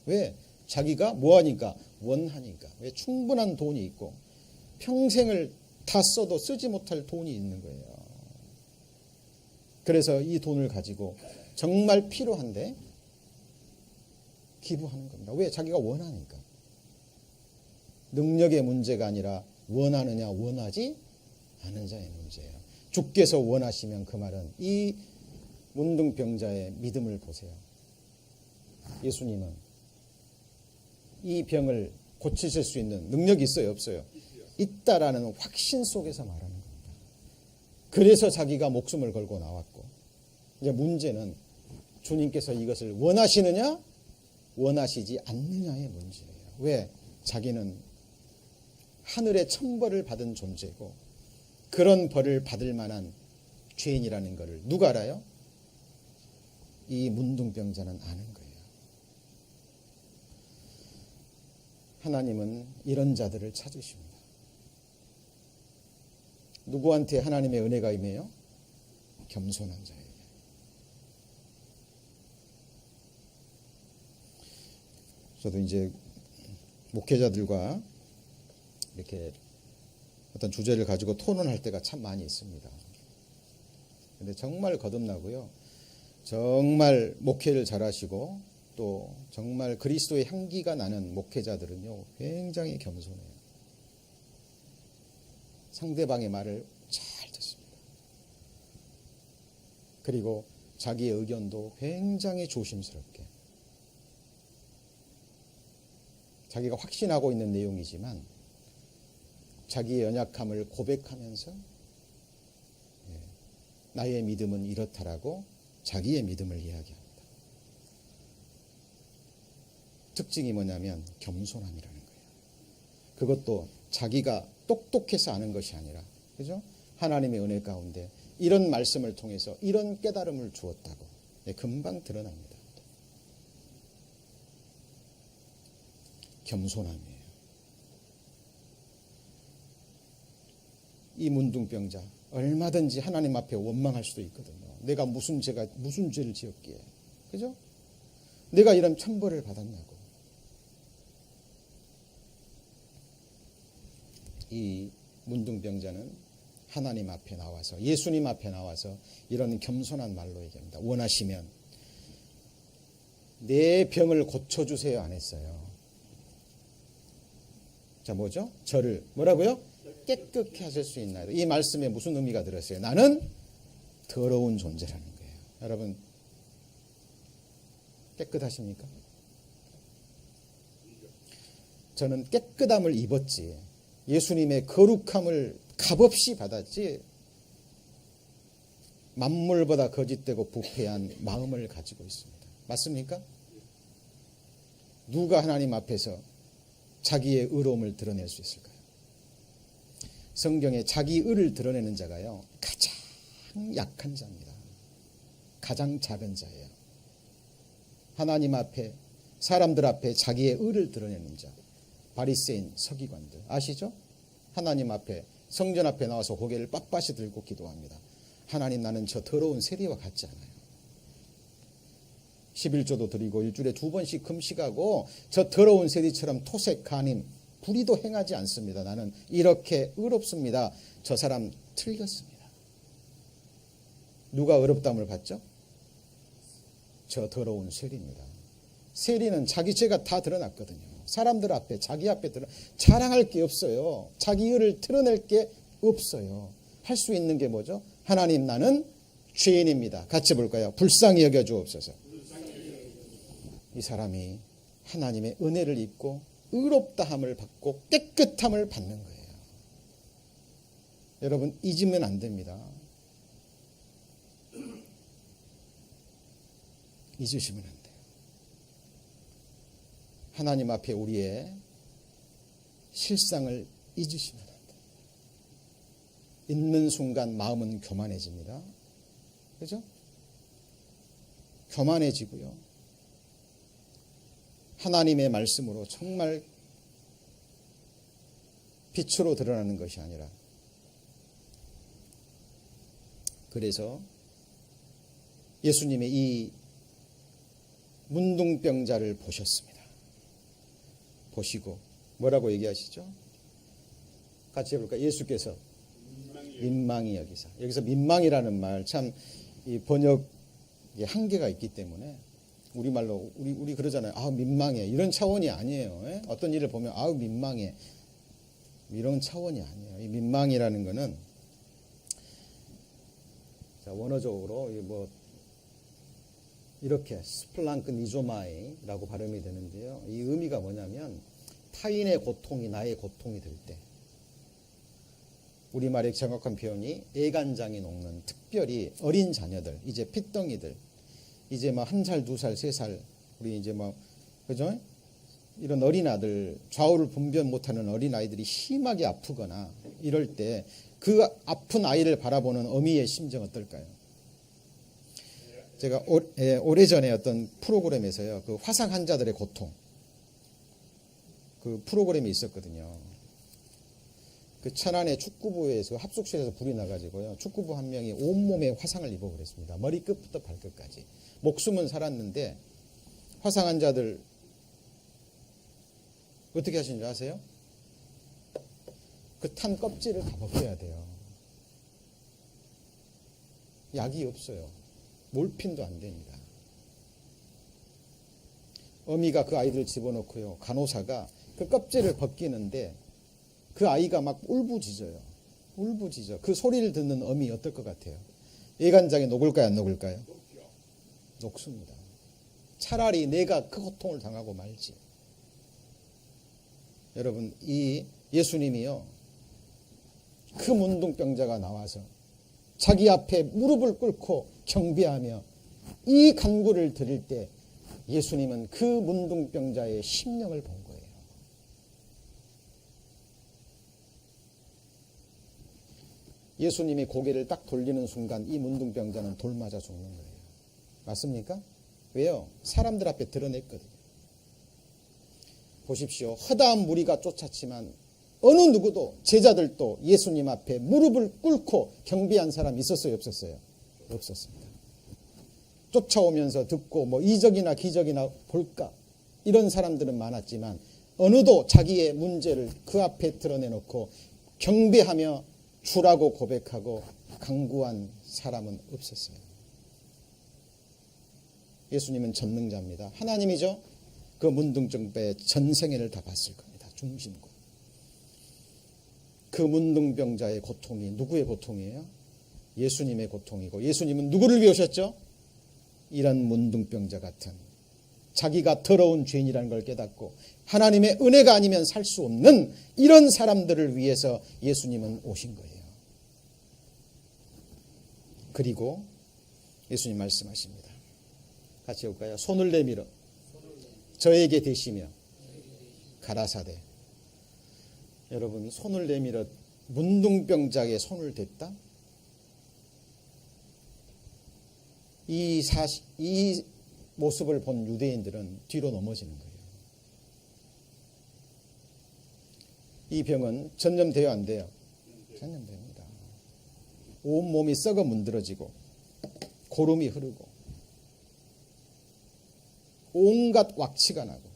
왜? 자기가 뭐하니까? 원하니까. 왜? 충분한 돈이 있고 평생을 다 써도 쓰지 못할 돈이 있는 거예요. 그래서 이 돈을 가지고 정말 필요한데 기부하는 겁니다. 왜? 자기가 원하니까. 능력의 문제가 아니라 원하느냐 원하지 않은 자의 문제예요. 주께서 원하시면, 그 말은 이 문둥병자의 믿음을 보세요. 예수님은 이 병을 고치실 수 있는 능력이 있어요, 없어요? 있다라는 확신 속에서 말하는 겁니다. 그래서 자기가 목숨을 걸고 나왔고, 이제 문제는 주님께서 이것을 원하시느냐 원하시지 않느냐의 문제예요. 왜? 자기는 하늘의 천벌을 받은 존재고 그런 벌을 받을 만한 죄인이라는 것을 누가 알아요? 이 문둥병자는 아는 거예요. 하나님은 이런 자들을 찾으십니다. 누구한테 하나님의 은혜가 임해요? 겸손한 자에게. 저도 이제 목회자들과 이렇게 어떤 주제를 가지고 토론할 때가 참 많이 있습니다. 근데 정말 거듭나고요, 정말 목회를 잘하시고 또 정말 그리스도의 향기가 나는 목회자들은요 굉장히 겸손해요. 상대방의 말을 잘 듣습니다. 그리고 자기의 의견도 굉장히 조심스럽게, 자기가 확신하고 있는 내용이지만 자기의 연약함을 고백하면서 나의 믿음은 이렇다라고 자기의 믿음을 이야기합니다. 특징이 뭐냐면 겸손함이라는 거예요. 그것도 자기가 똑똑해서 아는 것이 아니라, 그죠? 하나님의 은혜 가운데 이런 말씀을 통해서 이런 깨달음을 주었다고 금방 드러납니다. 겸손함이에요. 이 문둥병자 얼마든지 하나님 앞에 원망할 수도 있거든요. 내가 무슨 죄를 지었기에, 그죠? 내가 이런 천벌을 받았냐고. 이 문둥병자는 하나님 앞에 나와서, 예수님 앞에 나와서 이런 겸손한 말로 얘기합니다. 원하시면 내 병을 고쳐주세요 안 했어요. 자, 뭐죠? 저를 뭐라고요? 깨끗게 하실 수 있나요? 이 말씀에 무슨 의미가 들었어요? 나는 더러운 존재라는 거예요. 여러분 깨끗하십니까? 저는 깨끗함을 입었지, 예수님의 거룩함을 값없이 받았지, 만물보다 거짓되고 부패한 마음을 가지고 있습니다. 맞습니까? 누가 하나님 앞에서 자기의 의로움을 드러낼 수 있을까요? 성경에 자기 의를 드러내는 자가요, 가장 약한 자입니다. 가장 작은 자예요. 하나님 앞에, 사람들 앞에 자기의 의를 드러내는 자, 바리새인 서기관들 아시죠? 하나님 앞에, 성전 앞에 나와서 고개를 빳빳이 들고 기도합니다. 하나님, 나는 저 더러운 세리와 같지 않아요. 11조도 드리고 일주일에 2번씩 금식하고 저 더러운 세리처럼 토색, 간임, 불의도 행하지 않습니다. 나는 이렇게 의롭습니다. 저 사람 틀렸습니다. 누가 의롭다함을 받죠? 저 더러운 세리입니다. 세리는 자기 죄가 다 드러났거든요. 사람들 앞에, 자기 앞에 자랑할 게 없어요. 자기 의를 드러낼 게 없어요. 할 수 있는 게 뭐죠? 하나님, 나는 죄인입니다. 같이 볼까요? 불쌍히 여겨주옵소서. 이 사람이 하나님의 은혜를 입고 의롭다함을 받고 깨끗함을 받는 거예요. 여러분, 잊으면 안 됩니다. 잊으시면 안 돼요. 하나님 앞에 우리의 실상을 잊으시면 안 돼요. 잊는 순간 마음은 교만해집니다. 그죠? 교만해지고요. 하나님의 말씀으로 정말 빛으로 드러나는 것이 아니라, 그래서 예수님의 이 문둥병자를 보셨습니다. 보시고 뭐라고 얘기하시죠? 같이 해볼까요? 예수께서 민망히 여기사. 여기서 민망이라는 말 참 이 번역에 한계가 있기 때문에 우리말로 우리 그러잖아요. 아, 민망해. 이런 차원이 아니에요. 예? 어떤 일을 보면 아우 민망해. 이런 차원이 아니에요. 이 민망이라는 거는, 자, 원어적으로 뭐 이렇게 스플랑크 니조마이라고 발음이 되는데요. 이 의미가 뭐냐면 타인의 고통이 나의 고통이 될 때, 우리말의 정확한 표현이 애간장이 녹는, 특별히 어린 자녀들, 이제 핏덩이들, 이제 막 1살, 2살, 3살, 우리 이제 뭐, 그죠? 이런 어린아들, 좌우를 분별 못하는 어린아이들이 심하게 아프거나 이럴 때 그 아픈 아이를 바라보는 어미의 심정 어떨까요? 제가 오래전에 어떤 프로그램에서요, 그 화상 환자들의 고통, 그 프로그램이 있었거든요. 그 천안의 축구부에서 합숙실에서 불이 나가지고요, 축구부 한 명이 온몸에 화상을 입어버렸습니다. 머리끝부터 발끝까지. 목숨은 살았는데 화상 환자들 어떻게 하시는 줄 아세요? 그 탄 껍질을 다 벗겨야 돼요. 약이 없어요. 몰핀도 안 됩니다. 어미가 그 아이들을 집어넣고요, 간호사가 그 껍질을 벗기는데 그 아이가 막 울부짖어요. 울부짖어. 그 소리를 듣는 엄이 어떨 것 같아요? 예간장에 녹을까요, 안 녹을까요? 녹습니다. 차라리 내가 그 고통을 당하고 말지. 여러분, 이 예수님이요, 그 문둥병자가 나와서 자기 앞에 무릎을 꿇고 경배하며 이 간구를 드릴 때 예수님은 그 문둥병자의 심령을 본 거예요. 예수님이 고개를 딱 돌리는 순간 이 문둥병자는 돌 맞아 죽는 거예요. 맞습니까? 왜요? 사람들 앞에 드러냈거든요. 보십시오. 허다한 무리가 쫓았지만 어느 누구도, 제자들도 예수님 앞에 무릎을 꿇고 경배한 사람이 있었어요, 없었어요? 없었습니다. 쫓아오면서 듣고 뭐 이적이나 기적이나 볼까, 이런 사람들은 많았지만 어느도 자기의 문제를 그 앞에 드러내놓고 경배하며 주라고 고백하고 간구한 사람은 없었어요. 예수님은 전능자입니다. 하나님이죠. 그 문둥병자의 전생애를 다 봤을 겁니다. 중심과. 그 문둥병자의 고통이 누구의 고통이에요? 예수님의 고통이고, 예수님은 누구를 위해 오셨죠? 이런 문둥병자 같은, 자기가 더러운 죄인이라는 걸 깨닫고 하나님의 은혜가 아니면 살 수 없는 이런 사람들을 위해서 예수님은 오신 거예요. 그리고 예수님 말씀하십니다. 같이 볼까요? 손을 내밀어 저에게 대시며 가라사대. 여러분, 손을 내밀어 문둥병자의 손을 댔다? 이 모습을 본 유대인들은 뒤로 넘어지는 거예요. 이 병은 전염돼요, 안 돼요? 전염됩니다. 온몸이 썩어 문드러지고 고름이 흐르고 온갖 왁치가 나고.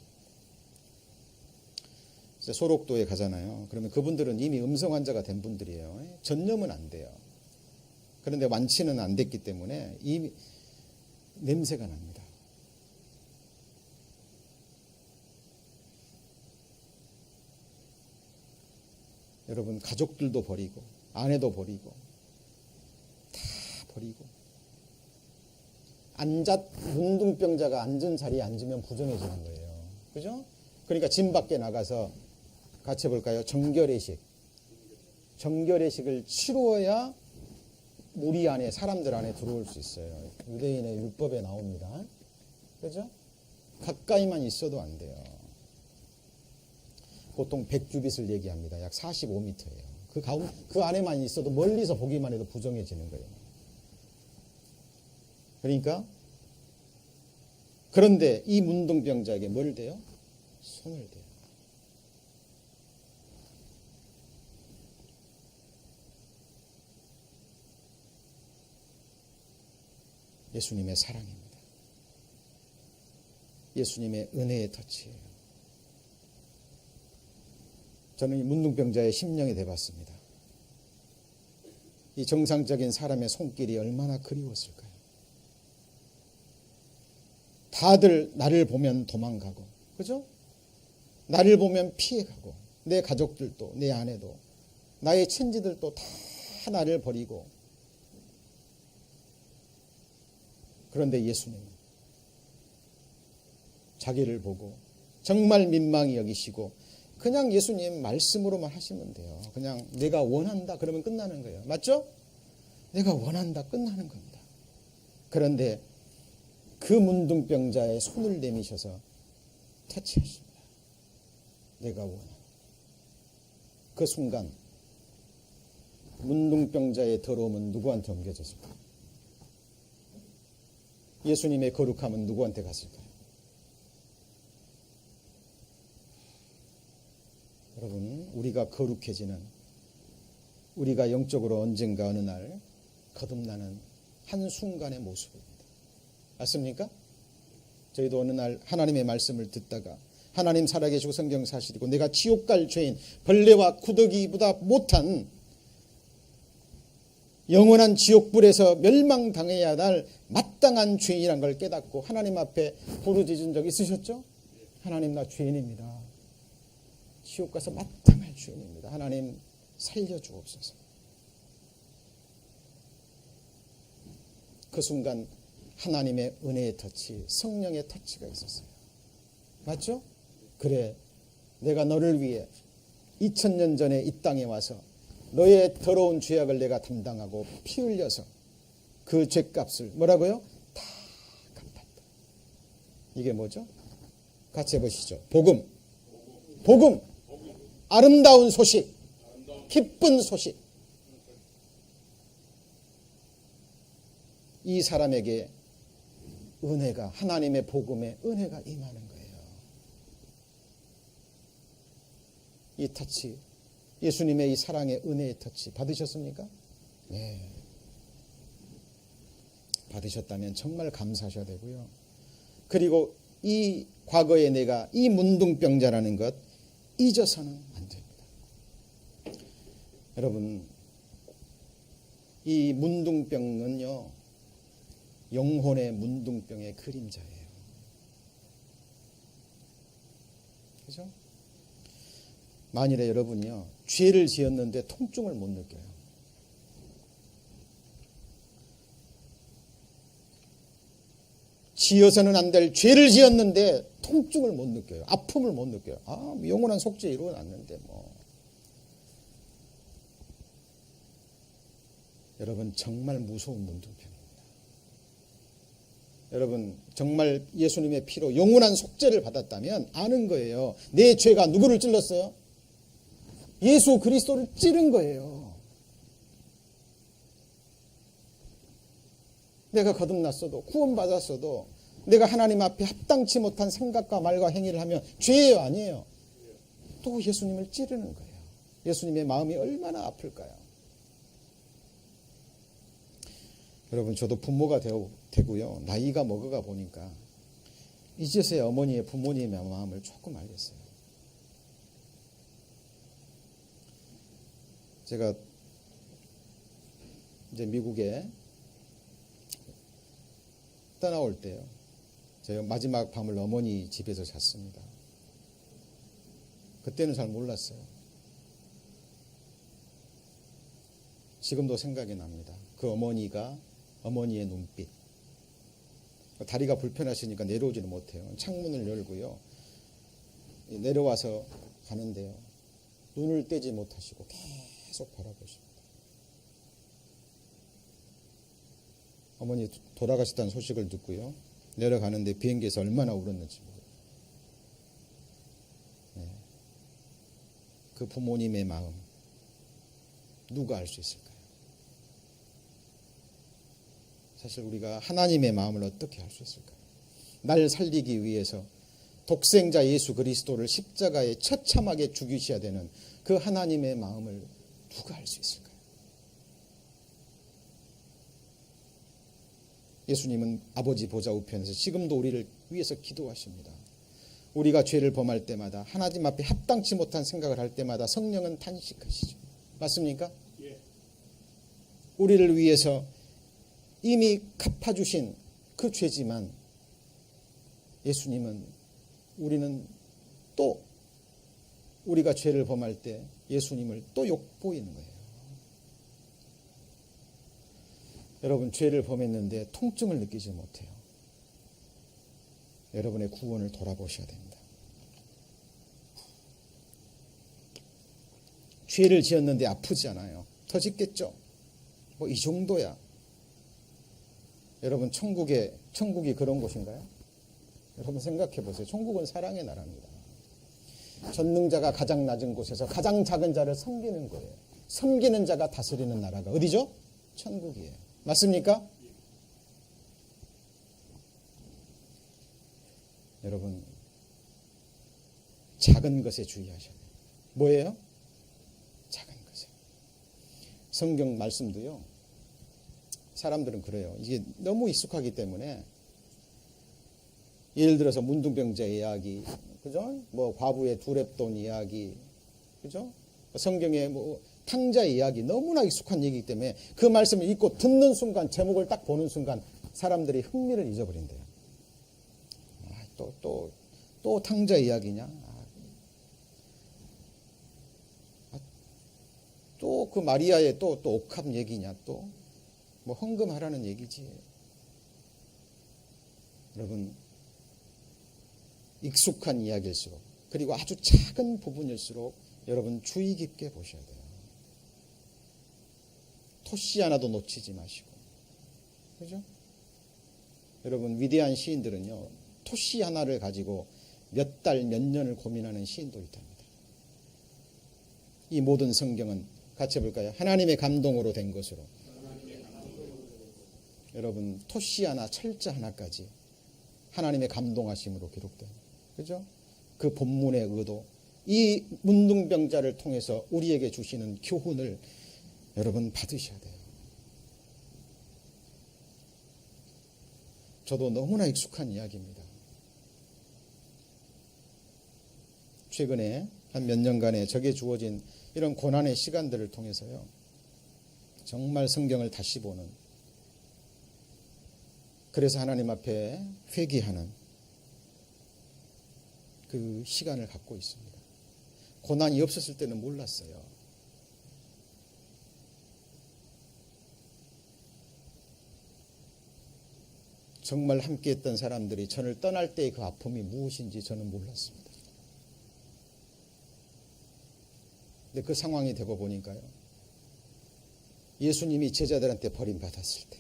소록도에 가잖아요. 그러면 그분들은 이미 음성 환자가 된 분들이에요. 전염은 안 돼요. 그런데 완치는 안 됐기 때문에 이 냄새가 납니다. 여러분, 가족들도 버리고 아내도 버리고 다 버리고 문둥병자가 앉은 자리에 앉으면 부정해지는 거예요. 그죠? 그러니까 진 밖에 나가서 같이 해볼까요? 정결의식을 치루어야 무리 안에, 사람들 안에 들어올 수 있어요. 유대인의 율법에 나옵니다. 그죠? 가까이만 있어도 안 돼요. 보통 100규빗을 얘기합니다. 약 45m예요. 그 안에만 있어도 멀리서 보기만 해도 부정해지는 거예요. 그러니까, 그런데 이 문둥병자에게 뭘 대요? 손을 대요. 예수님의 사랑입니다. 예수님의 은혜의 터치예요. 저는 이 문둥병자의 심령이 돼봤습니다. 이 정상적인 사람의 손길이 얼마나 그리웠을까요? 다들 나를 보면 도망가고, 그죠? 나를 보면 피해가고, 내 가족들도, 내 아내도, 나의 친지들도 다 나를 버리고. 그런데 예수님은 자기를 보고 정말 민망히 여기시고, 그냥 예수님 말씀으로만 하시면 돼요. 그냥 내가 원한다 그러면 끝나는 거예요. 맞죠? 내가 원한다 끝나는 겁니다. 그런데 그 문둥병자의 손을 내미셔서 터치하십니다. 내가 원한다. 그 순간 문둥병자의 더러움은 누구한테 옮겨졌을까요? 예수님의 거룩함은 누구한테 갔을까요? 여러분, 우리가 거룩해지는, 우리가 영적으로 언젠가 어느 날 거듭나는 한순간의 모습입니다. 맞습니까? 저희도 어느 날 하나님의 말씀을 듣다가 하나님 살아계시고 성경 사실이고 내가 지옥 갈 죄인, 벌레와 구더기보다 못한 영원한 지옥불에서 멸망당해야 할 마땅한 죄인이란 걸 깨닫고 하나님 앞에 부르짖은 적 있으셨죠? 하나님, 나 죄인입니다. 지옥 가서 마땅할 죄인입니다. 하나님 살려주옵소서. 그 순간 하나님의 은혜의 터치, 성령의 터치가 있었어요. 맞죠? 그래, 내가 너를 위해 2000년 전에 이 땅에 와서 너의 더러운 죄악을 내가 담당하고 피 흘려서 그 죄값을 뭐라고요? 다 갚았다. 이게 뭐죠? 같이 해보시죠. 복음. 복음. 아름다운 소식. 기쁜 소식. 이 사람에게 은혜가, 하나님의 복음의 은혜가 임하는 거예요. 이 터치, 예수님의 이 사랑의 은혜의 터치 받으셨습니까? 네. 받으셨다면 정말 감사하셔야 되고요. 그리고 이 과거에 내가 이 문둥병자라는 것 잊어서는 안 됩니다. 여러분, 이 문둥병은요, 영혼의 문둥병의 그림자예요. 그죠? 만일에 여러분이요, 죄를 지었는데 통증을 못 느껴요. 지어서는 안 될 죄를 지었는데 통증을 못 느껴요. 아픔을 못 느껴요. 아, 영원한 속죄 이루어놨는데 뭐. 여러분, 정말 무서운 문둥병입니다. 여러분, 정말 예수님의 피로 영원한 속죄를 받았다면 아는 거예요. 내 죄가 누구를 찔렀어요? 예수 그리스도를 찌른 거예요. 내가 거듭났어도, 구원받았어도, 내가 하나님 앞에 합당치 못한 생각과 말과 행위를 하면 죄예요, 아니에요? 또 예수님을 찌르는 거예요. 예수님의 마음이 얼마나 아플까요? 여러분, 저도 부모가 되고요, 나이가 먹어가 보니까 이제서야 어머니의 부모님의 마음을 조금 알겠어요. 제가 이제 미국에 떠나올 때요, 제가 마지막 밤을 어머니 집에서 잤습니다. 그때는 잘 몰랐어요. 지금도 생각이 납니다. 그 어머니가, 어머니의 눈빛. 다리가 불편하시니까 내려오지는 못해요. 창문을 열고요, 내려와서 가는데요, 눈을 떼지 못하시고 계속 바라보십니다. 어머니 돌아가셨다는 소식을 듣고요, 내려가는데 비행기에서 얼마나 울었는지 모르겠어요. 네. 그 부모님의 마음 누가 알 수 있을까요? 사실 우리가 하나님의 마음을 어떻게 알 수 있을까요? 날 살리기 위해서 독생자 예수 그리스도를 십자가에 처참하게 죽이셔야 되는 그 하나님의 마음을 누가 알 수 있을까요? 예수님은 아버지 보좌 우편에서 지금도 우리를 위해서 기도하십니다. 우리가 죄를 범할 때마다, 하나님 앞에 합당치 못한 생각을 할 때마다 성령은 탄식하시죠. 맞습니까? 예. 우리를 위해서 이미 갚아주신 그 죄지만 예수님은, 우리는 또 우리가 죄를 범할 때 예수님을 또 욕보이는 거예요. 여러분, 죄를 범했는데 통증을 느끼지 못해요. 여러분의 구원을 돌아보셔야 됩니다. 죄를 지었는데 아프지 않아요. 더 짓겠죠? 뭐 이 정도야. 여러분, 천국이 그런 곳인가요? 여러분 생각해 보세요. 천국은 사랑의 나라입니다. 전능자가 가장 낮은 곳에서 가장 작은 자를 섬기는 거예요. 섬기는 자가 다스리는 나라가 어디죠? 천국이에요. 맞습니까? 여러분, 작은 것에 주의하셔야 돼요. 뭐예요? 작은 것에. 성경 말씀도요, 사람들은 그래요. 이게 너무 익숙하기 때문에, 예를 들어서 문둥병자 이야기, 그죠? 뭐 과부의 두렙돈 이야기, 그죠? 성경에 뭐 탕자 이야기, 너무나 익숙한 얘기이기 때문에 그 말씀을 읽고 듣는 순간, 제목을 딱 보는 순간 사람들이 흥미를 잊어버린대요. 또 탕자 이야기냐? 또 그 마리아의 또 옥합 얘기냐? 또 뭐 헌금하라는 얘기지. 여러분, 익숙한 이야기일수록, 그리고 아주 작은 부분일수록 여러분 주의 깊게 보셔야 돼요. 토시 하나도 놓치지 마시고. 그죠? 여러분, 위대한 시인들은요, 토시 하나를 가지고 몇 달, 몇 년을 고민하는 시인도 있답니다. 이 모든 성경은 같이 해볼까요? 하나님의 감동으로 된 것으로. 여러분, 토시 하나, 철자 하나까지 하나님의 감동하심으로 기록된, 그죠? 그 본문의 의도, 이 문둥병자를 통해서 우리에게 주시는 교훈을 여러분 받으셔야 돼요. 저도 너무나 익숙한 이야기입니다. 최근에 한 몇 년간에 저게 주어진 이런 고난의 시간들을 통해서요, 정말 성경을 다시 보는, 그래서 하나님 앞에 회개하는 그 시간을 갖고 있습니다. 고난이 없었을 때는 몰랐어요. 정말 함께했던 사람들이 저를 떠날 때의 그 아픔이 무엇인지 저는 몰랐습니다. 근데 그 상황이 되고 보니까요, 예수님이 제자들한테 버림받았을 때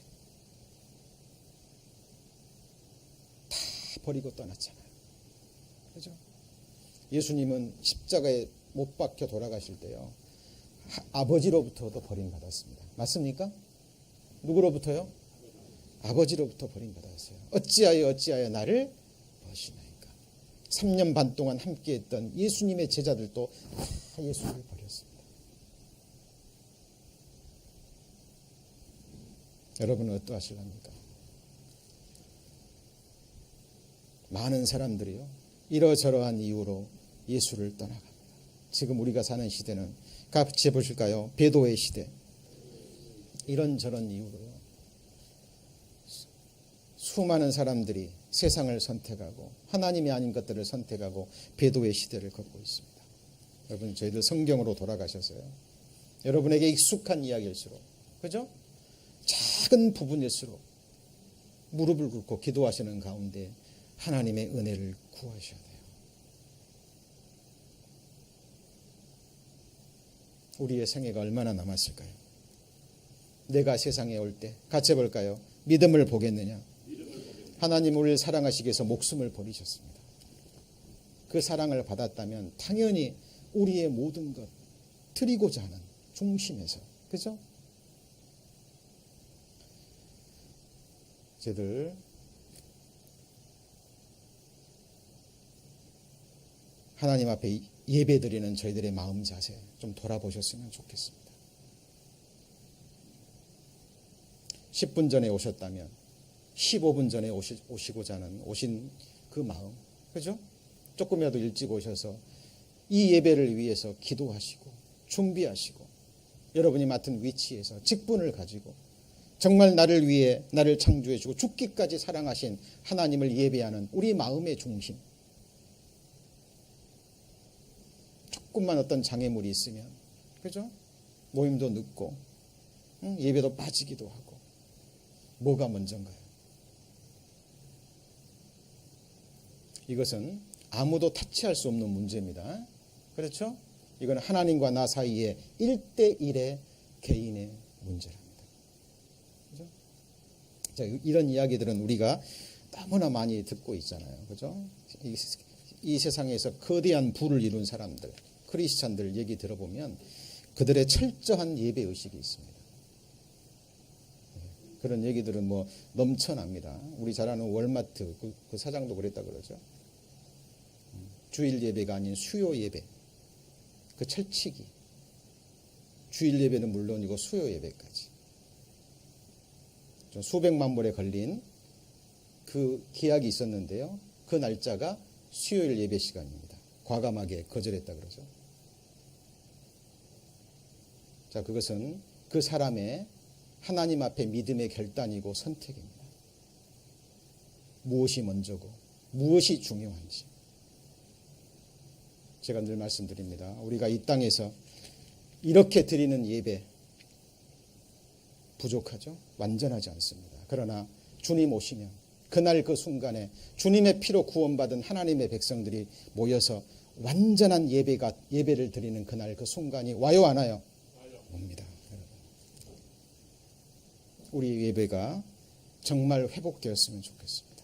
다 버리고 떠났잖아요. 그죠? 예수님은 십자가에 못 박혀 돌아가실 때요, 아버지로부터도 버림받았습니다. 맞습니까? 누구로부터요? 아버지로부터 버림받았어요. 어찌하여 나를 버리시나이까. 3년 반 동안 함께했던 예수님의 제자들도 다 예수를 버렸습니다. 여러분은 어떠하실랍니까? 많은 사람들이요, 이러저러한 이유로 예수를 떠나갑니다. 지금 우리가 사는 시대는 같이 보실까요? 배도의 시대. 이런저런 이유로요, 수많은 사람들이 세상을 선택하고 하나님이 아닌 것들을 선택하고 배도의 시대를 걷고 있습니다. 여러분, 저희들 성경으로 돌아가셔서요, 여러분에게 익숙한 이야기일수록, 그죠? 작은 부분일수록 무릎을 꿇고 기도하시는 가운데 하나님의 은혜를 구하셔야 돼요. 우리의 생애가 얼마나 남았을까요? 내가 세상에 올 때 같이 해볼까요? 믿음을 보겠느냐? 하나님 우리를 사랑하시기 위해서 목숨을 버리셨습니다. 그 사랑을 받았다면 당연히 우리의 모든 것 드리고자 하는 중심에서, 그죠? 저희들 하나님 앞에 예배드리는 저희들의 마음 자세 좀 돌아보셨으면 좋겠습니다. 10분 전에 오셨다면 15분 전에 오시고자 하는 오신 그 마음, 그죠? 조금이라도 일찍 오셔서 이 예배를 위해서 기도하시고 준비하시고 여러분이 맡은 위치에서 직분을 가지고 정말 나를 위해 나를 창조해 주고 죽기까지 사랑하신 하나님을 예배하는 우리 마음의 중심. 조금만 어떤 장애물이 있으면, 그죠? 모임도 늦고 예배도 빠지기도 하고. 뭐가 먼저인가요? 이것은 아무도 타치할 수 없는 문제입니다. 그렇죠? 이건 하나님과 나 사이의 1대1의 개인의 문제랍니다. 그죠? 자, 이런 이야기들은 우리가 너무나 많이 듣고 있잖아요. 그죠? 이 세상에서 거대한 부를 이룬 사람들, 크리스찬들 얘기 들어보면 그들의 철저한 예배 의식이 있습니다. 그런 얘기들은 뭐 넘쳐납니다. 우리 잘 아는 월마트 그 사장도 그랬다 그러죠. 주일 예배가 아닌 수요 예배, 그 철칙이, 주일 예배는 물론이고 수요 예배까지 수백만 불에 걸린 그 계약이 있었는데요, 그 날짜가 수요일 예배 시간입니다. 과감하게 거절했다 그러죠. 자, 그것은 그 사람의 하나님 앞에 믿음의 결단이고 선택입니다. 무엇이 먼저고 무엇이 중요한지. 제가 늘 말씀드립니다. 우리가 이 땅에서 이렇게 드리는 예배 부족하죠? 완전하지 않습니다. 그러나 주님 오시면 그날 그 순간에 주님의 피로 구원받은 하나님의 백성들이 모여서 완전한 예배를 드리는 그날 그 순간이 와요, 안 와요? 옵니다. 우리 예배가 정말 회복되었으면 좋겠습니다.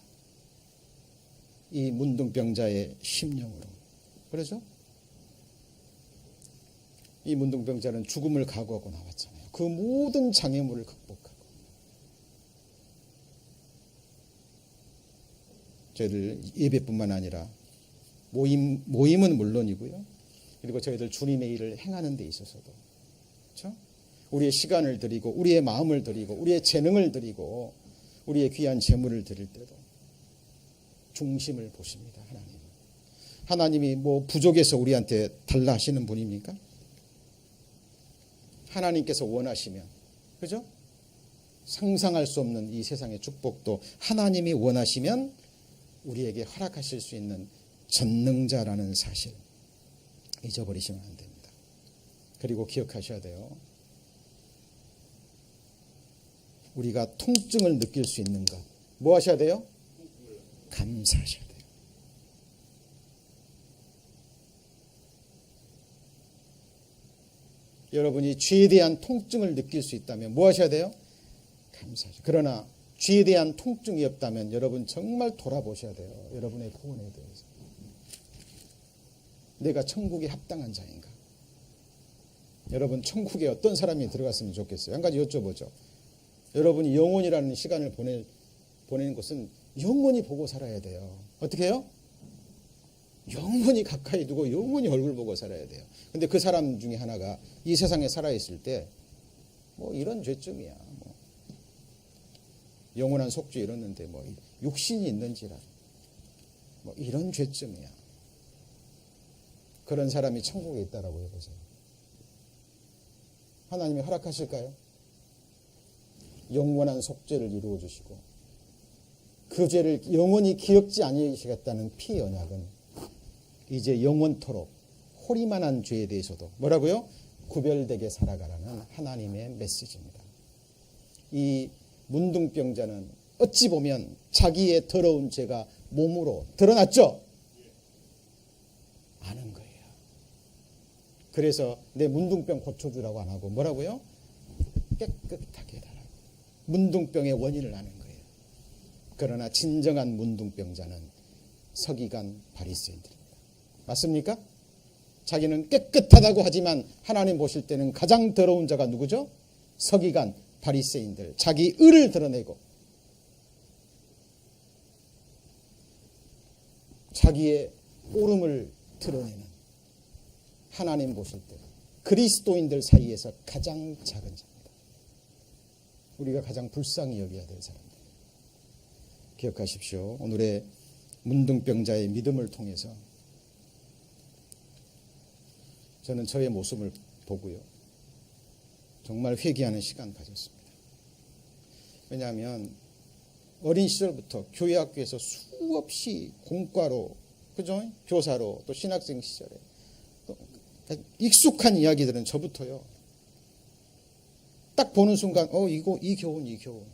이 문둥병자의 심령으로. 그러죠? 이 문둥병자는 죽음을 각오하고 나왔잖아요. 그 모든 장애물을 극복하고. 저희들 예배뿐만 아니라 모임은 물론이고요. 그리고 저희들 주님의 일을 행하는 데 있어서도, 그렇죠? 우리의 시간을 드리고 우리의 마음을 드리고 우리의 재능을 드리고 우리의 귀한 재물을 드릴 때도 중심을 보십니다. 하나님이 뭐 부족해서 우리한테 달라 하시는 분입니까? 하나님께서 원하시면, 그죠? 상상할 수 없는 이 세상의 축복도 하나님이 원하시면 우리에게 허락하실 수 있는 전능자라는 사실 잊어버리시면 안 됩니다. 그리고 기억하셔야 돼요. 우리가 통증을 느낄 수 있는 것, 뭐 하셔야 돼요? 감사하셔야 돼요. 여러분이 죄에 대한 통증을 느낄 수 있다면 뭐 하셔야 돼요? 감사하셔야 돼요. 그러나 죄에 대한 통증이 없다면 여러분 정말 돌아보셔야 돼요. 여러분의 구원에 대해서. 내가 천국에 합당한 자인가? 여러분 천국에 어떤 사람이 들어갔으면 좋겠어요? 한 가지 여쭤보죠. 여러분이 영혼이라는 시간을 보내는 것은 영원히 보고 살아야 돼요. 어떻게 해요? 영원히 가까이 두고 영원히 얼굴 보고 살아야 돼요. 근데 그 사람 중에 하나가 이 세상에 살아있을 때 뭐 이런 죄점이야. 뭐 영원한 속죄 이러는데 뭐 육신이 있는지라 뭐 이런 죄점이야. 그런 사람이 천국에 있다라고 해보세요. 하나님이 허락하실까요? 영원한 속죄를 이루어 주시고 그 죄를 영원히 기억지 아니하시겠다는 피 언약은 이제 영원토록 호리만한 죄에 대해서도 뭐라고요? 구별되게 살아가라는 하나님의 메시지입니다. 이 문둥병자는 어찌 보면 자기의 더러운 죄가 몸으로 드러났죠? 아는 거예요. 그래서 내 문둥병 고쳐주라고 안 하고 뭐라고요? 깨끗하게 해달라고. 문둥병의 원인을 아는 거예요. 그러나 진정한 문둥병자는 서기관 바리새인들입니다. 맞습니까? 자기는 깨끗하다고 하지만 하나님 보실 때는 가장 더러운 자가 누구죠? 서기관 바리새인들. 자기 의를 드러내고 자기의 옳음을 드러내는 하나님 보실 때 그리스도인들 사이에서 가장 작은 자입니다. 우리가 가장 불쌍히 여겨야 될 사람들. 기억하십시오. 오늘의 문둥병자의 믿음을 통해서 저는 저의 모습을 보고요. 정말 회개하는 시간 가졌습니다. 왜냐하면 어린 시절부터 교회 학교에서 수없이 공과로, 그죠? 교사로, 또 신학생 시절에 또 익숙한 이야기들은 저부터요. 딱 보는 순간, 이 교훈.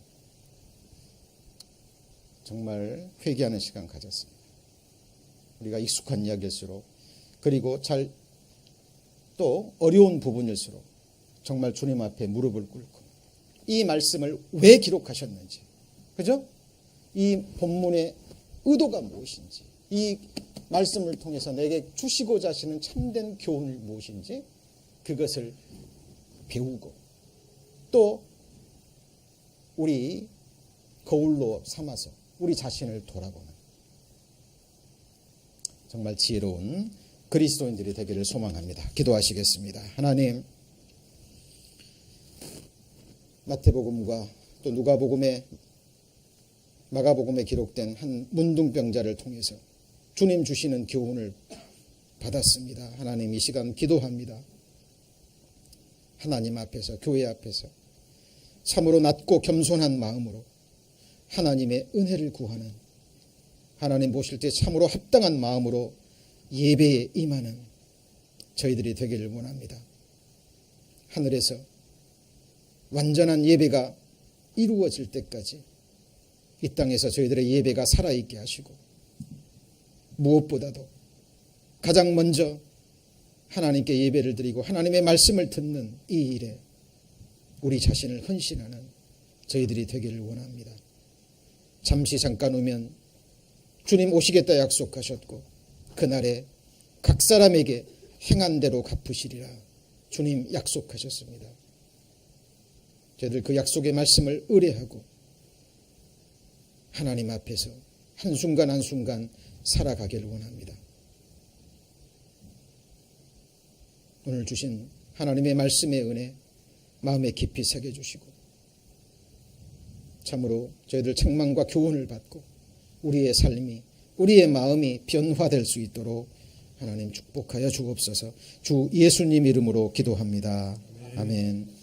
정말 회개하는 시간 가졌습니다. 우리가 익숙한 이야기일수록, 그리고 또 어려운 부분일수록 정말 주님 앞에 무릎을 꿇고 이 말씀을 왜 기록하셨는지, 그죠? 이 본문의 의도가 무엇인지, 이 말씀을 통해서 내게 주시고자 하시는 참된 교훈이 무엇인지 그것을 배우고 또 우리 거울로 삼아서 우리 자신을 돌아보는 정말 지혜로운 그리스도인들이 되기를 소망합니다. 기도하시겠습니다. 하나님, 마태복음과 또 누가복음에 마가복음에 기록된 한 문둥병자를 통해서 주님 주시는 교훈을 받았습니다. 하나님, 이 시간 기도합니다. 하나님 앞에서, 교회 앞에서 참으로 낮고 겸손한 마음으로 하나님의 은혜를 구하는, 하나님 보실 때 참으로 합당한 마음으로 예배에 임하는 저희들이 되기를 원합니다. 하늘에서 완전한 예배가 이루어질 때까지 이 땅에서 저희들의 예배가 살아있게 하시고 무엇보다도 가장 먼저 하나님께 예배를 드리고 하나님의 말씀을 듣는 이 일에 우리 자신을 헌신하는 저희들이 되기를 원합니다. 잠시 잠깐 오면 주님 오시겠다 약속하셨고 그날에 각 사람에게 행한 대로 갚으시리라 주님 약속하셨습니다. 저희들 그 약속의 말씀을 의뢰하고 하나님 앞에서 한순간 한순간 살아가기를 원합니다. 오늘 주신 하나님의 말씀의 은혜 마음에 깊이 새겨주시고 참으로 저희들 책망과 교훈을 받고 우리의 삶이 우리의 마음이 변화될 수 있도록 하나님 축복하여 주옵소서. 주 예수님 이름으로 기도합니다. 아멘.